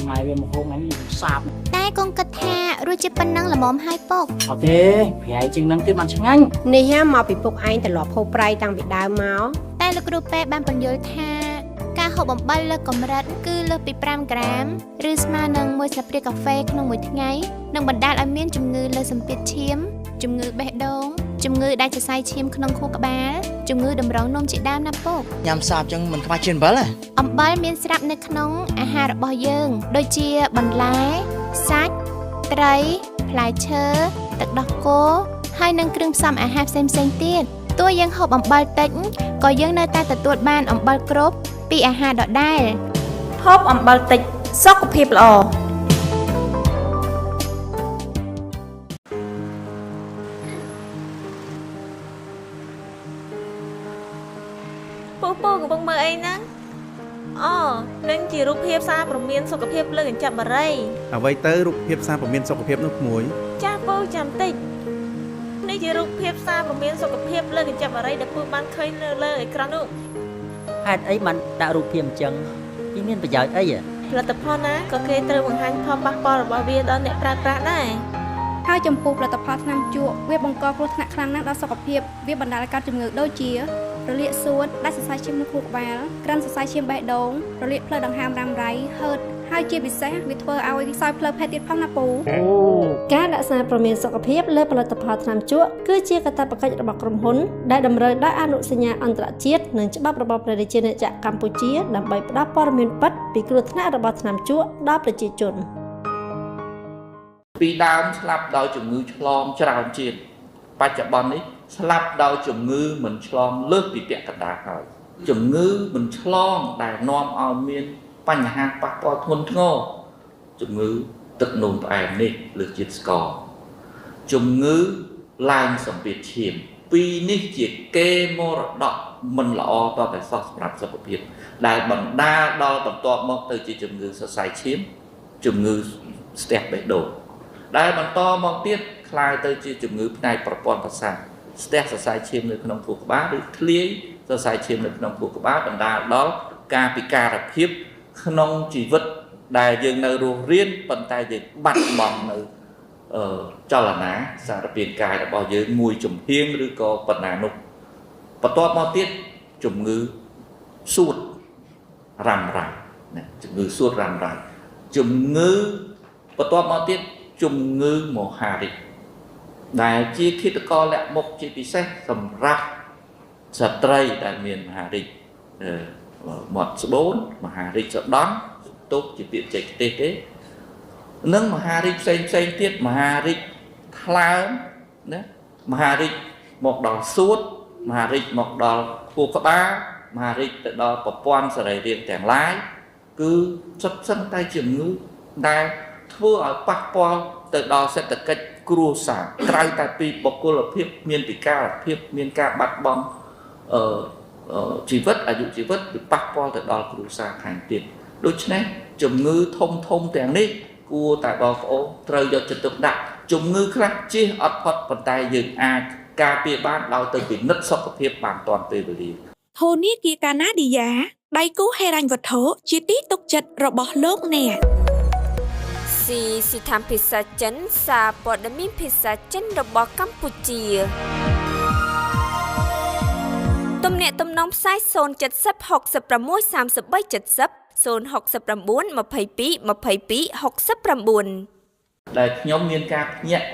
ម៉ែវាមកហូបថ្ងៃនេះសាប តែកូនគិតថារសជាតិប៉ុណ្ណឹងល្មមហើយពុក អត់ទេប្រៃជាងហ្នឹងទៀតបានឆ្ងាញ់ នេះមកពីពុកឯងត្រឡប់ហូបប្រៃតាំងពីដើមមក តែលោកគ្រូពេទ្យបានបញ្យល់ថាការហូបអំបិលលើសកម្រិតគឺលើសពី 5 ក្រាមឬស្មើនឹង1ស្លាបព្រាកាហ្វេក្នុងមួយថ្ងៃនឹងបណ្ដាលឲ្យមានជំងឺលើសសម្ពាធឈាមជំងឺបេះដូងជំងឺដាច់សរសៃឈាមក្នុងខួរក្បាលជំងឺតម្រងនោមជាដើមណាពុក ញ៉ាំសាបចឹងមិនខ្វះជាតិអំបិលទេ អំបិលមានស្រាប់នៅក្នុងអាហាររបស់យើងដូចជាបន្លែសាច់ត្រីផ្លែឈើទឹកដោះគោហើយនិងគ្រឿងផ្សំអាហារផ្សេងៗទៀតទោះយើងហូបអំបិលតិចក៏យើងនៅតែទទួលបានអំបិលគ្រប់ពីអាហារដដែលហូបអំបិលតិចសុខភាពល្អ ពូកំពុងមើលអីហ្នឹងអូនឹងជារូបភាពសារព្រមានសុខភាពលើកញ្ចក់បារីអ្វីទៅរូបភាពសារព្រមានសុខភាពនោះក្មួយ ចាស់ពូចាំតិចនេះជារូបភាពសារព្រមានសុខភាពលើកញ្ចក់បារីដែលពូបានឃើញនៅលើអេក្រង់នោះ ហេតុអីបានដាក់រូបភាពអញ្ចឹងវាមានប្រយោជន៍អីផលិតផលណាក៏គេត្រូវបង្ហាញផលប៉ះពាល់របស់វាដល់អ្នកប្រើប្រាស់ដែរ ហើយចំពោះផលិតផលថ្នាំជក់វាបង្កគ្រោះថ្នាក់ខ្លាំងណាស់ដល់សុខភាពវាបណ្ដាលឲ្យកើតជំងឺដូចជារលាកសួតដាច់សរសៃឈាមនៅខួរក្បាលក្រិនសរសៃឈាមបេះដូងរលាកផ្លូវដង្ហើមរ៉ាំរ៉ៃហឺតហើយជាពិសេសវាធ្វើឲ្យខ្សោយផ្លូវភេទទៀតផងណាពូ ការដាក់សារព្រមានសុខភាពលើផលិតផលថ្នាំជក់គឺជាកាតព្វកិច្ចរបស់ក្រុមហ៊ុនដែលតម្រូវដោយអនុសញ្ញាអន្តរជាតិនិងច្បាប់របស់ព្រះរាជាណាចក្រកម្ពុជាដើម្បីផ្តល់ព័ត៌មានពិតពីគ្រោះថ្នាក់របស់ថ្នាំជក់ដល់ប្រជាជន ពីដើមស្លាប់ដោយជំងឺឆ្លងច្រើនជាងបច្ចុប្បន្ននេះស្លាប់ដោយជំងឺមិនឆ្លងលើសពីពាក់កណ្ដាលហើយជំងឺមិនឆ្លងដែលនាំឲ្យមានបញ្ហាប៉ះពាល់ធ្ងន់ធ្ងរជំងឺទឹកនោមផ្អែមនេះលើសជាតិស្ករជំងឺឡើងសម្ពាធឈាមពីរនេះជាកេរមរតកមិនល្អតតែសោះសម្រាប់សុខភាពដែលបណ្ដាលដល់បន្ទាប់មកទៅជាជំងឺសរសៃឈាមជំងឺស្ទះបេះដូងដែលបន្តមកទៀតคล้ายទៅជាជំងឺផ្នែកប្រព័ន្ធប្រសាទស្ទះសរសៃឈាមនៅក្នុងខួរក្បាលឬធ្លាយសរសៃឈាមនៅក្នុងខួរក្បាលបណ្ដាលដល់ការពិការភាពក្នុងជីវិតដែលយើងនៅរស់រានប៉ុន្តែយើងបាត់បង់នៅចលនាសារពាង្គកាយរបស់យើងមួយជំហានឬក៏ប៉ុណ្ណានោះបន្ទាប់មកទៀតជំងឺសួតរ៉ាំរ៉ៃណាជំងឺសួតរ៉ាំរ៉ៃជំងឺបន្ទាប់មកទៀតជំងឺមហារីកដែលជាឃាតករលាក់មុខជាពិសេសសម្រាប់ស្ត្រីដែលមានមហារីកមាត់ស្បូនមហារីកសដន់ទុកជាពាក្យបច្ចេកទេសទេនិងមហារីកផ្សេងទៀតមហារីកថ្លើមណាមហារីកមកដល់សួតមហារីកមកដល់ខួរក្បាលមហារីកទៅដល់ប្រព័ន្ធសរីរាង្គទាំងឡាយគឺសុទ្ធសឹងតែជំងឺដែលធ្វើឲ្យប៉ះពាល់ទៅដល់សេដ្ឋកិច្ចគ្រួសារក្រៅតែពីបុគ្គលភាពមានពិការភាពមានការបាត់បង់ជីវិតអាយុជីវិតគឺប៉ះពាល់ទៅដល់គ្រួសារខាងទៀតដូច្នេះជំងឺធំទាំងនេះគួរតែបងប្អូនត្រូវយកចិត្តទុកដាក់ជំងឺខ្លះជៀសអត់ផុតប៉ុន្តែយើងអាចការពារបានដោយទៅពិនិត្យសុខភាពបានទាន់ពេលវេលា ធនាគារកាណាឌីយ៉ាដៃគូហិរញ្ញវត្ថុជាទីទុកចិត្តរបស់លោកអ្នក ស៊ីតាមភាសាចិនសារព័ត៌មានភាសាចិនរបស់កម្ពុជាទំនាក់ទំនងផ្សាយ070 66 33 70 069 22 22 69 ដែលខ្ញុំមានការភ្ញាក់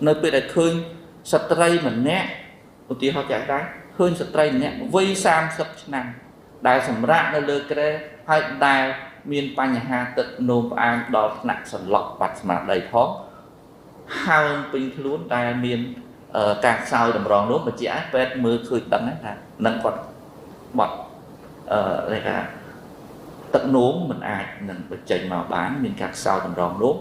នៅពេលដែលឃើញស្ត្រីម្នាក់ឧទាហរណ៍ចាស់ដែរហ ឃើញស្ត្រីម្នាក់វ័យ30ឆ្នាំដែលសម្រាប់នៅលើគ្រែហើយដែលមានបញ្ហាទឹកនោមផ្អើលដល់ថ្នាក់សន្លប់បាត់ស្មារតីផងហើមពេញខ្លួនដែលមានការខ្សោយតម្រងនោះបញ្ជាក់ពេទ្យមើលឃើញដឹងថានឹងគាត់បាត់គេថាទឹកនោមមិនអាចនឹងបញ្ចេញមកបានមានការខ្សោយតម្រងនោះ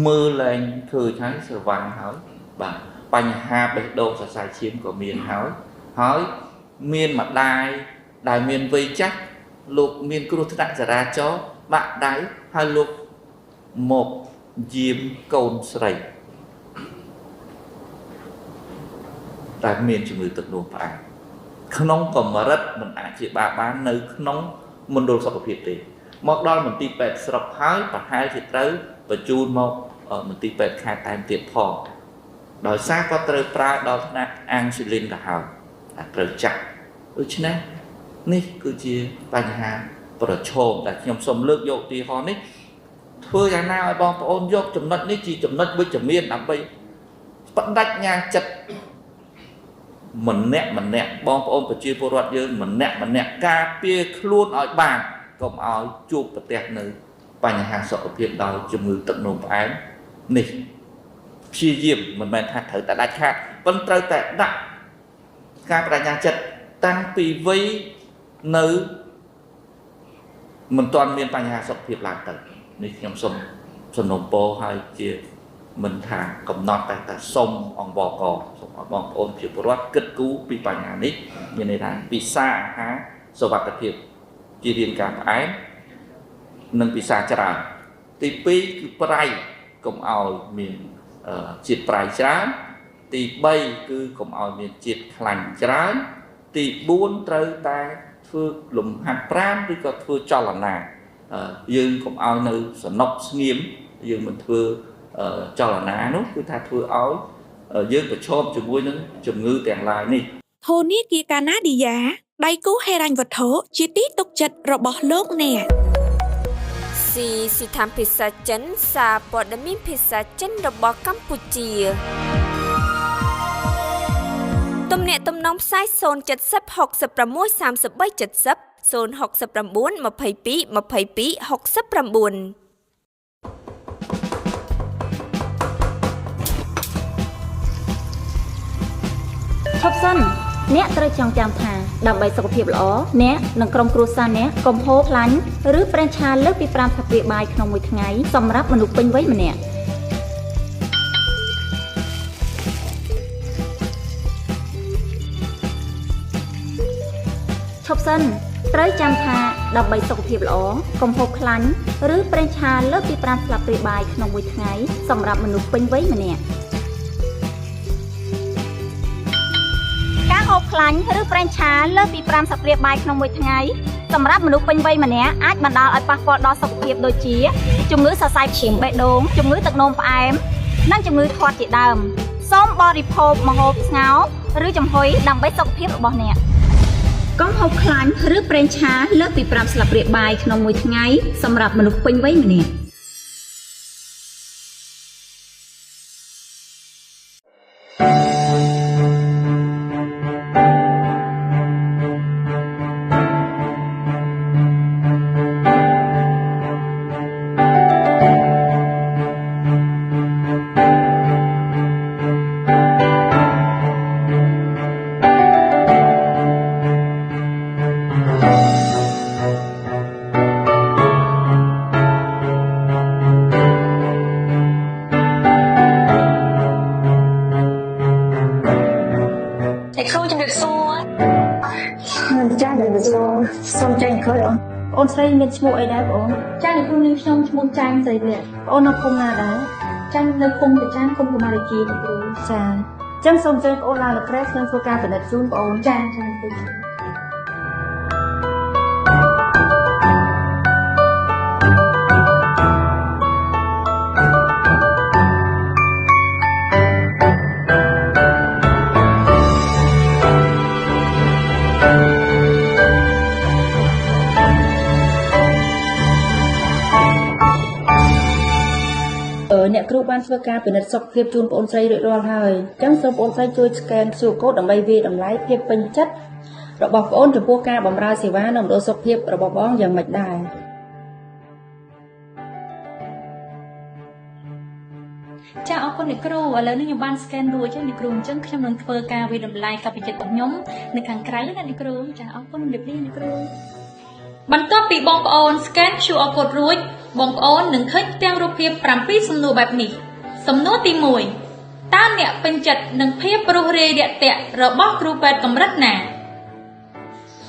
មើលឡើងឃើញហើយស្រវាំងហើយបាទបញ្ហាបេះដូងសរសៃឈាមក៏មានហើយមានម្ដាយដែលមានវ័យចាស់លោកមានគ្រោះថ្នាក់ចរាចរណ៍បាក់ដៃហើយលោកមកយាមកូនស្រីដែលមានជំងឺទឹកនោមផ្អែមក្នុងកម្រិតមិនអាចជាបាននៅក្នុងមណ្ឌលសុខភាពទេមកដល់មន្ទីរពេទ្យស្រុកហើយប្រហែលជាត្រូវបញ្ជូនមកមន្ទីរពេទ្យខេត្តតែមទៀតផងដោយសារគាត់ត្រូវប្រើដល់ថ្នាក់អាំងស៊ូលីនទៅហើយត្រូវចាក់ដូច្នេះនេះគឺជាបញ្ហាប្រឈមដែលខ្ញុំសូមលើកយកឧទាហរណ៍នេះធ្វើយ៉ាងណាឲ្យបងប្អូនយកចំណុចនេះជាចំណុចវិជ្ជមានដើម្បីបដិញ្ញាចិត្តម្នាក់បងប្អូនប្រជាពលរដ្ឋយើងម្នាក់ការពារខ្លួនឲ្យបានកុំឲ្យជួបប្រទះនៅបញ្ហាសុខភាពដោយជំងឺទឹកនោមផ្អែមនេះព្យាយាមមិនមែនថាត្រូវតែដាច់ខាតប៉ុន្តែត្រូវតែដាក់ការបដិញ្ញាចិត្តតាំងពីវ័យនៅមិនទាន់មានបញ្ហាសុខភាពឡើងទៅនេះខ្ញុំសូមសំណូមពរឲ្យជាមិនថាកំណត់តែសុំអង្គបកសូមឲ្យបងប្អូនជាពលរដ្ឋគិតគូរពីបញ្ហានេះមានន័យថាពិសាអាហារសុវត្ថិភាពជារាងការផ្អែមនិងពិសាច្រើនទី2គឺប្រៃកុំឲ្យមានជាតិប្រៃច្រើនទី3គឺកុំឲ្យមានជាតិខ្លាញ់ច្រើនទី4ត្រូវតែធ្វើលំហាត់ប្រាណឬក៏ធ្វើចលនាយើងកុំឲ្យនៅសំណុកស្ងៀមយើងមិនធ្វើចលនានោះគឺថាធ្វើឲ្យយើងប្រឈមជាមួយនឹងជំងឺទាំងឡាយនេះធនាគារកាណាឌីយ៉ាដៃគូហិរញ្ញវត្ថុជាទីទុកចិត្តរបស់លោកអ្នកស៊ីតាមភាសាចិនសារព័ត៌មានភាសាចិនរបស់កម្ពុជាទំនាក់ទំនងផ្សាយ070 66 33 70 069 22 22 69ឈប់សិនអ្នកត្រូវចងចាំថាដើម្បីសុខភាពល្អអ្នកនិងក្រុមគ្រួសារអ្នកកុំហូបខ្លាញ់ឬប្រេងឆាលើសពី5ស្លាបព្រាបាយក្នុងមួយថ្ងៃសម្រាប់មនុស្សពេញវ័យម្នាក់ឈប់សិនត្រូវចាំថាដើម្បីសុខភាពល្អកុំហូបខ្លាញ់ឬប្រេងឆាលើសពី5ស្លាបព្រាបាយក្នុងមួយថ្ងៃសម្រាប់មនុស្សពេញវ័យម្នាក់ហូបខ្លាញ់ឬប្រេងឆាលើសពី5ស្លាបព្រាបាយក្នុងមួយថ្ងៃសម្រាប់មនុស្សពេញវ័យម្នាក់អាចបណ្ដាលឲ្យប៉ះពាល់ដល់សុខភាពដូចជាជំងឺសរសៃឈាមបេះដូងជំងឺទឹកនោមផ្អែមនិងជំងឺធាត់ជាដើមសូមបរិភោគម្ហូបស្ងោរឬចំហុយដើម្បីសុខភាពរបស់អ្នកកុំហូបខ្លាញ់ឬប្រេងឆាលើសពី5ស្លាបព្រាបាយក្នុងមួយថ្ងៃសម្រាប់មនុស្សពេញវ័យម្នាក់អូនស្រីមានឈ្មោះអីដែរបងចា៎គ្រូនាងខ្ញុំឈ្មោះចាញ់ស្រីលក្ខបងអូននៅភូមិណាដែរចាញ់នៅភូមិប្រចាំភូមិកុមារជាគ្រូចា៎អញ្ចឹងសូមអញ្ជើញបងអូនឡើងលើក្រែខ្ញុំធ្វើការពិនិត្យជូនបងអូនចា៎ចា៎គ្រូ គ្រូបានធ្វើការពិនិត្យសុខភាពជូនបងស្រីរួចរាល់ហើយអញ្ចឹងសូមបងស្រីជួយ scan QR code ដើម្បីវាយតម្លៃភាពពេញចិត្តរបស់បងចំពោះការបម្រើសេវានិងមណ្ឌលសុខភាពរបស់បងយ៉ាងម៉េចដែរ ចាអរគុណអ្នកគ្រូឥឡូវនេះខ្ញុំបាន scan រួចហើយអ្នកគ្រូអញ្ចឹងខ្ញុំនឹងធ្វើការវិតម្លៃការពិចិត្ររបស់ខ្ញុំនៅខាងក្រៅណាអ្នកគ្រូចាអរគុណលាអ្នកគ្រូបន្ទាប់ពីបងប្អូន scan QR code រួចបងប្អូននឹងឃើញផ្ទាំងរូបភាព7សំណួរបែបនេះសំណួរទី1តើអ្នកពេញចិត្តនឹងភាពប្រុសរាយរាក់ទាក់របស់គ្រូពេទ្យកម្រិតណា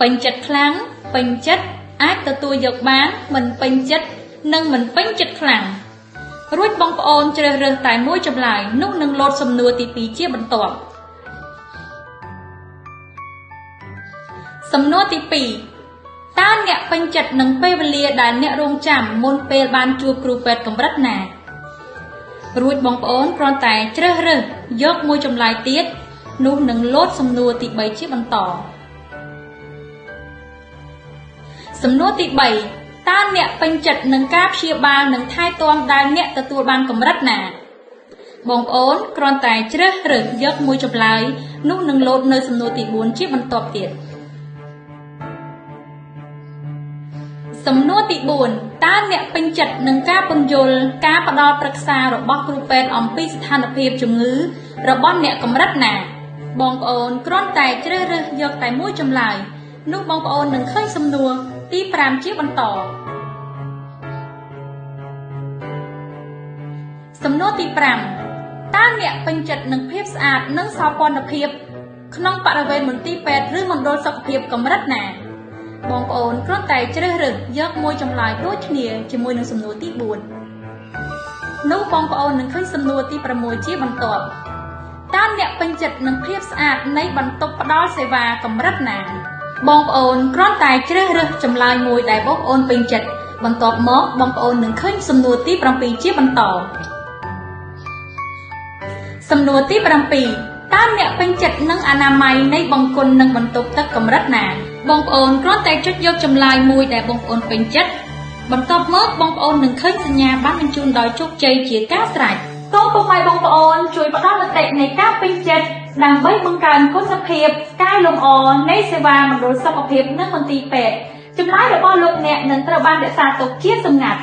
ពេញចិត្តខ្លាំងពេញចិត្តអាចទទួលយកបានមិនពេញចិត្តនិងមិនពេញចិត្តខ្លាំងរួចបងប្អូនជ្រើសរើសតែមួយចម្លើយនោះនឹងលោតសំណួរទី2ជាបន្ទាប់សំណួរទី2តើអ្នកពេញចិត្តនឹងពេលវេលាដែលអ្នករងចាំមុនពេលបានជួបគ្រូពេទ្យកម្រិតណារួចបងប្អូនគ្រាន់តែជ្រើសរើសយកមួយចម្លើយទៀតនោះនឹងលោតសំណួរទី3ជាបន្តសំណួរទី3តើអ្នកពេញចិត្តនឹងការព្យាបាលនិងថែទាំដែលអ្នកទទួលបានកម្រិតណាបងប្អូនគ្រាន់តែជ្រើសរើសយកមួយចម្លើយនោះនឹងលោតនៅសំណួរទី4ជាបន្តទៀតសំណួរទី4តើអ្នកពេញចិត្តនឹងការពន្យល់ការផ្ដល់ប្រឹក្សារបស់គ្រូពេទ្យអំពីស្ថានភាពជំងឺរបស់អ្នកកម្រិតណាបងប្អូនគ្រាន់តែជ្រើសរើសយកតែមួយចម្លើយនោះបងប្អូននឹងឃើញសំណួរទី5ជាបន្តសំណួរទី5តើអ្នកពេញចិត្តនឹងភាពស្អាតនិងសោភ័ណភាពក្នុងបរិវេណមន្ទីរពេទ្យឬមណ្ឌលសុខភាពកម្រិតណាបងប្អូនគ្រាន់តែជ្រើសរើសយកមួយចម្លើយដូចគ្នាជាមួយនឹងសំណួរទី4នោះបងប្អូននឹងឃើញសំណួរទី6ជាបន្ទាប់តើអ្នកពេញចិត្តនឹងភាពស្អាតនៃបន្ទប់ផ្ដល់សេវាកម្រិតណាបងប្អូនគ្រាន់តែជ្រើសរើសចម្លើយមួយដែលបងប្អូនពេញចិត្តបន្ទាប់មកបងប្អូននឹងឃើញសំណួរទី7ជាបន្តសំណួរទី7តើអ្នកពេញចិត្តនឹងអនាម័យនៃបង្គន់និងបន្ទប់ទឹកកម្រិតណាបងប្អូនគ្រាន់តែចុចយកចម្លើយមួយដែលបងប្អូនពេញចិត្តបន្ទាប់មកបងប្អូននឹងឃើញសញ្ញាបានបញ្ជូនដោយជោគជ័យជាការស្រេចសូមពុកម៉ែបងប្អូនជួយផ្ដល់មតិនៃការពេញចិត្តដើម្បីបង្កើនគុណភាពការលម្អនៃសេវាមណ្ឌលសុខភាពនិងមន្ទីរពេទ្យចម្លើយរបស់លោកអ្នកនឹងត្រូវបានរក្សាទុកជាសម្ងាត់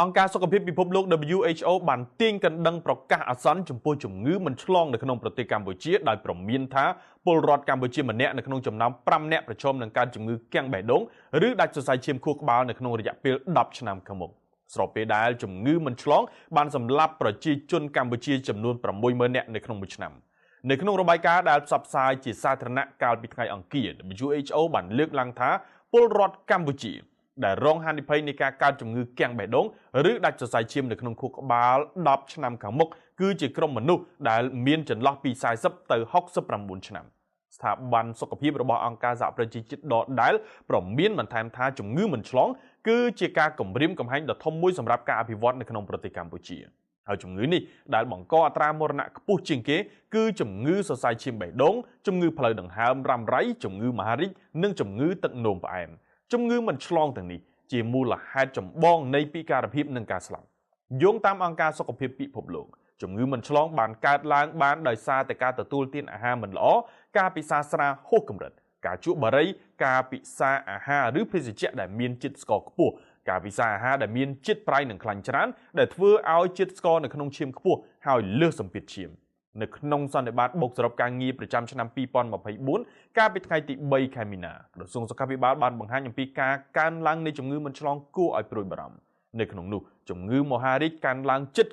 អង្គការសុខភាពពិភពលោក WHO បានទាញកណ្ដឹងប្រកាសអាសន្នចំពោះជំងឺមិនឆ្លងនៅក្នុងប្រទេសកម្ពុជាដោយព្រមានថាពលរដ្ឋកម្ពុជាម្នាក់នៅក្នុងចំណោម5នាក់ប្រឈមនឹងការជំងឺគាំងបេះដូងឬដាច់សរសៃឈាមខួរក្បាលនៅក្នុងរយៈពេល10ឆ្នាំខាងមុខស្របពេលដែលជំងឺមិនឆ្លងបានសម្លាប់ប្រជាជនកម្ពុជាចំនួន 60000 នាក់នៅក្នុងមួយឆ្នាំនៅក្នុងរបាយការណ៍ដែលផ្សព្វផ្សាយជាសាធារណៈកាលពីថ្ងៃអង្គារ WHO បានលើកឡើងថាពលរដ្ឋកម្ពុជាដែលរងហានិភ័យនៃការកើតជំងឺគាំងបេះដូងឬដាច់សរសៃឈាមនៅក្នុងខួរក្បាល10ឆ្នាំខាងមុខគឺជាក្រុមមនុស្សដែលមានចន្លោះពី40ទៅ69ឆ្នាំស្ថាប័នសុខភាពរបស់អង្គការសហប្រជាជាតិដដែលព្រមានបន្ថែមថាជំងឺមិនឆ្លងគឺជាការគំរាមកំហែងដ៏ធំមួយសម្រាប់ការអភិវឌ្ឍនៅក្នុងប្រទេសកម្ពុជាហើយជំងឺនេះដែលបង្កអត្រាមរណៈខ្ពស់ជាងគេគឺជំងឺសរសៃឈាមបេះដូងជំងឺផ្លូវដង្ហើមរ៉ាំរ៉ៃជំងឺមហារីកនិងជំងឺទឹកនោមផ្អែមជំងឺមិនឆ្លងទាំងនេះជាមូលហេតុចម្បងនៃពិការភាពនិងការស្លាប់យោងតាមអង្គការសុខភាពពិភពលោកជំងឺមិនឆ្លងបានកើតឡើងបានដោយសារតែការទទួលទានអាហារមិនល្អការពិសាស្រាហួសកម្រិតការជក់បារីការពិសាអាហារឬភេសជ្ជៈដែលមានជាតិស្ករខ្ពស់ការពិសាអាហារដែលមានជាតិប្រៃនិងខ្លាញ់ច្រើនដែលធ្វើឲ្យជាតិស្ករនៅក្នុងឈាមខ្ពស់ហើយលើសសម្ពាធឈាមនៅក្នុងសន្និបាតបូកសរុបការងារប្រចាំឆ្នាំ2024កាលពីថ្ងៃទី3ខែមីនាក្រសួងសុខាភិបាលបានបង្ហាញអំពីការកើនឡើងនៃជំងឺមិនឆ្លងគួរឲ្យព្រួយបារម្ភនៅក្នុងនោះជំងឺមហារីកកើនឡើងជិត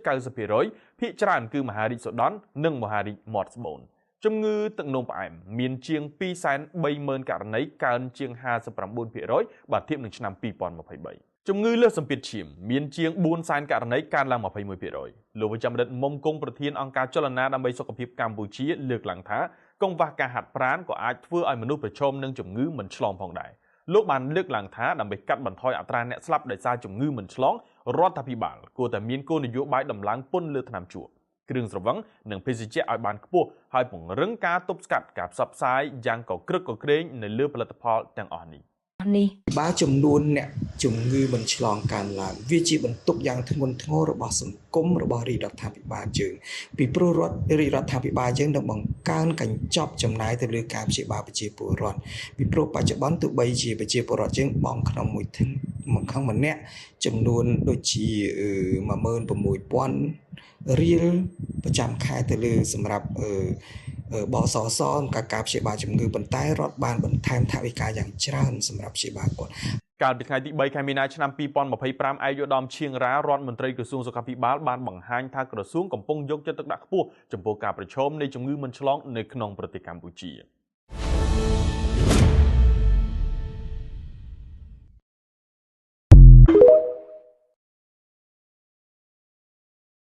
90% ភាគច្រើនគឺមហារីកសូដន់និងមហារីកមាត់ស្បូនជំងឺទឹកនោមផ្អែមមានជាង 230,000 ករណីកើនជាង 59% បើធៀបនឹងឆ្នាំ2023ជំងឺលើសសម្ពាធឈាមមានជាង 400,000 ករណីកើនឡើង 21% លោកវិជ្ជបណ្ឌិតមុំគង់ប្រធានអង្គការចលនាដើម្បីសុខភាពកម្ពុជាលើកឡើងថាកង្វះការហាត់ប្រាណក៏អាចធ្វើឲ្យមនុស្សប្រឈមនឹងជំងឺមិនឆ្លងផងដែរលោកបានលើកឡើងថាដើម្បីកាត់បន្ថយអត្រាអ្នកស្លាប់ដោយសារជំងឺមិនឆ្លងរដ្ឋាភិបាលគួរតែមានគោលនយោបាយដំឡើងពន្ធលើថ្នាំជក់ គ្រឿងស្រវឹងនិងភេសជ្ជៈឲ្យបានខ្ពស់ហើយពង្រឹងការទប់ស្កាត់ការផ្សព្វផ្សាយយ៉ាងកក្រឹកកក្រែងនៅលើផលិតផលទាំងអស់នេះបើចំនួនអ្នកជំងឺមិនឆ្លងកើនឡើងវាជាបន្ទុកយ៉ាងធ្ងន់ធ្ងររបស់សង្គមរបស់រាជរដ្ឋាភិបាលយើងពីព្រោះរាជរដ្ឋាភិបាលយើងនឹងបង្កើនកញ្ចប់ចំណាយទៅលើការព្យាបាលប្រជាពលរដ្ឋពីព្រោះបច្ចុប្បន្នទោះបីជាប្រជាពលរដ្ឋយើងបង់ក្នុងមួយខាងម្នាក់ចំនួនដូចជា 16,000 រៀលប្រចាំខែទៅលើសម្រាប់បសសការព្យាបាលជំងឺប៉ុន្តែរដ្ឋបានបន្ថែមថវិកាយ៉ាងច្រើនសម្រាប់ព្យាបាលគាត់កាលពីថ្ងៃទី3ខែមីនាឆ្នាំ2025ឯកឧត្តមឈៀងរ៉ារដ្ឋមន្ត្រីក្រសួងសុខាភិបាលបានបង្ហាញថាក្រសួងកំពុងយកចិត្តទុកដាក់ខ្ពស់ចំពោះការប្រឈមនៃជំងឺមិនឆ្លងនៅក្នុងប្រទេសកម្ពុជា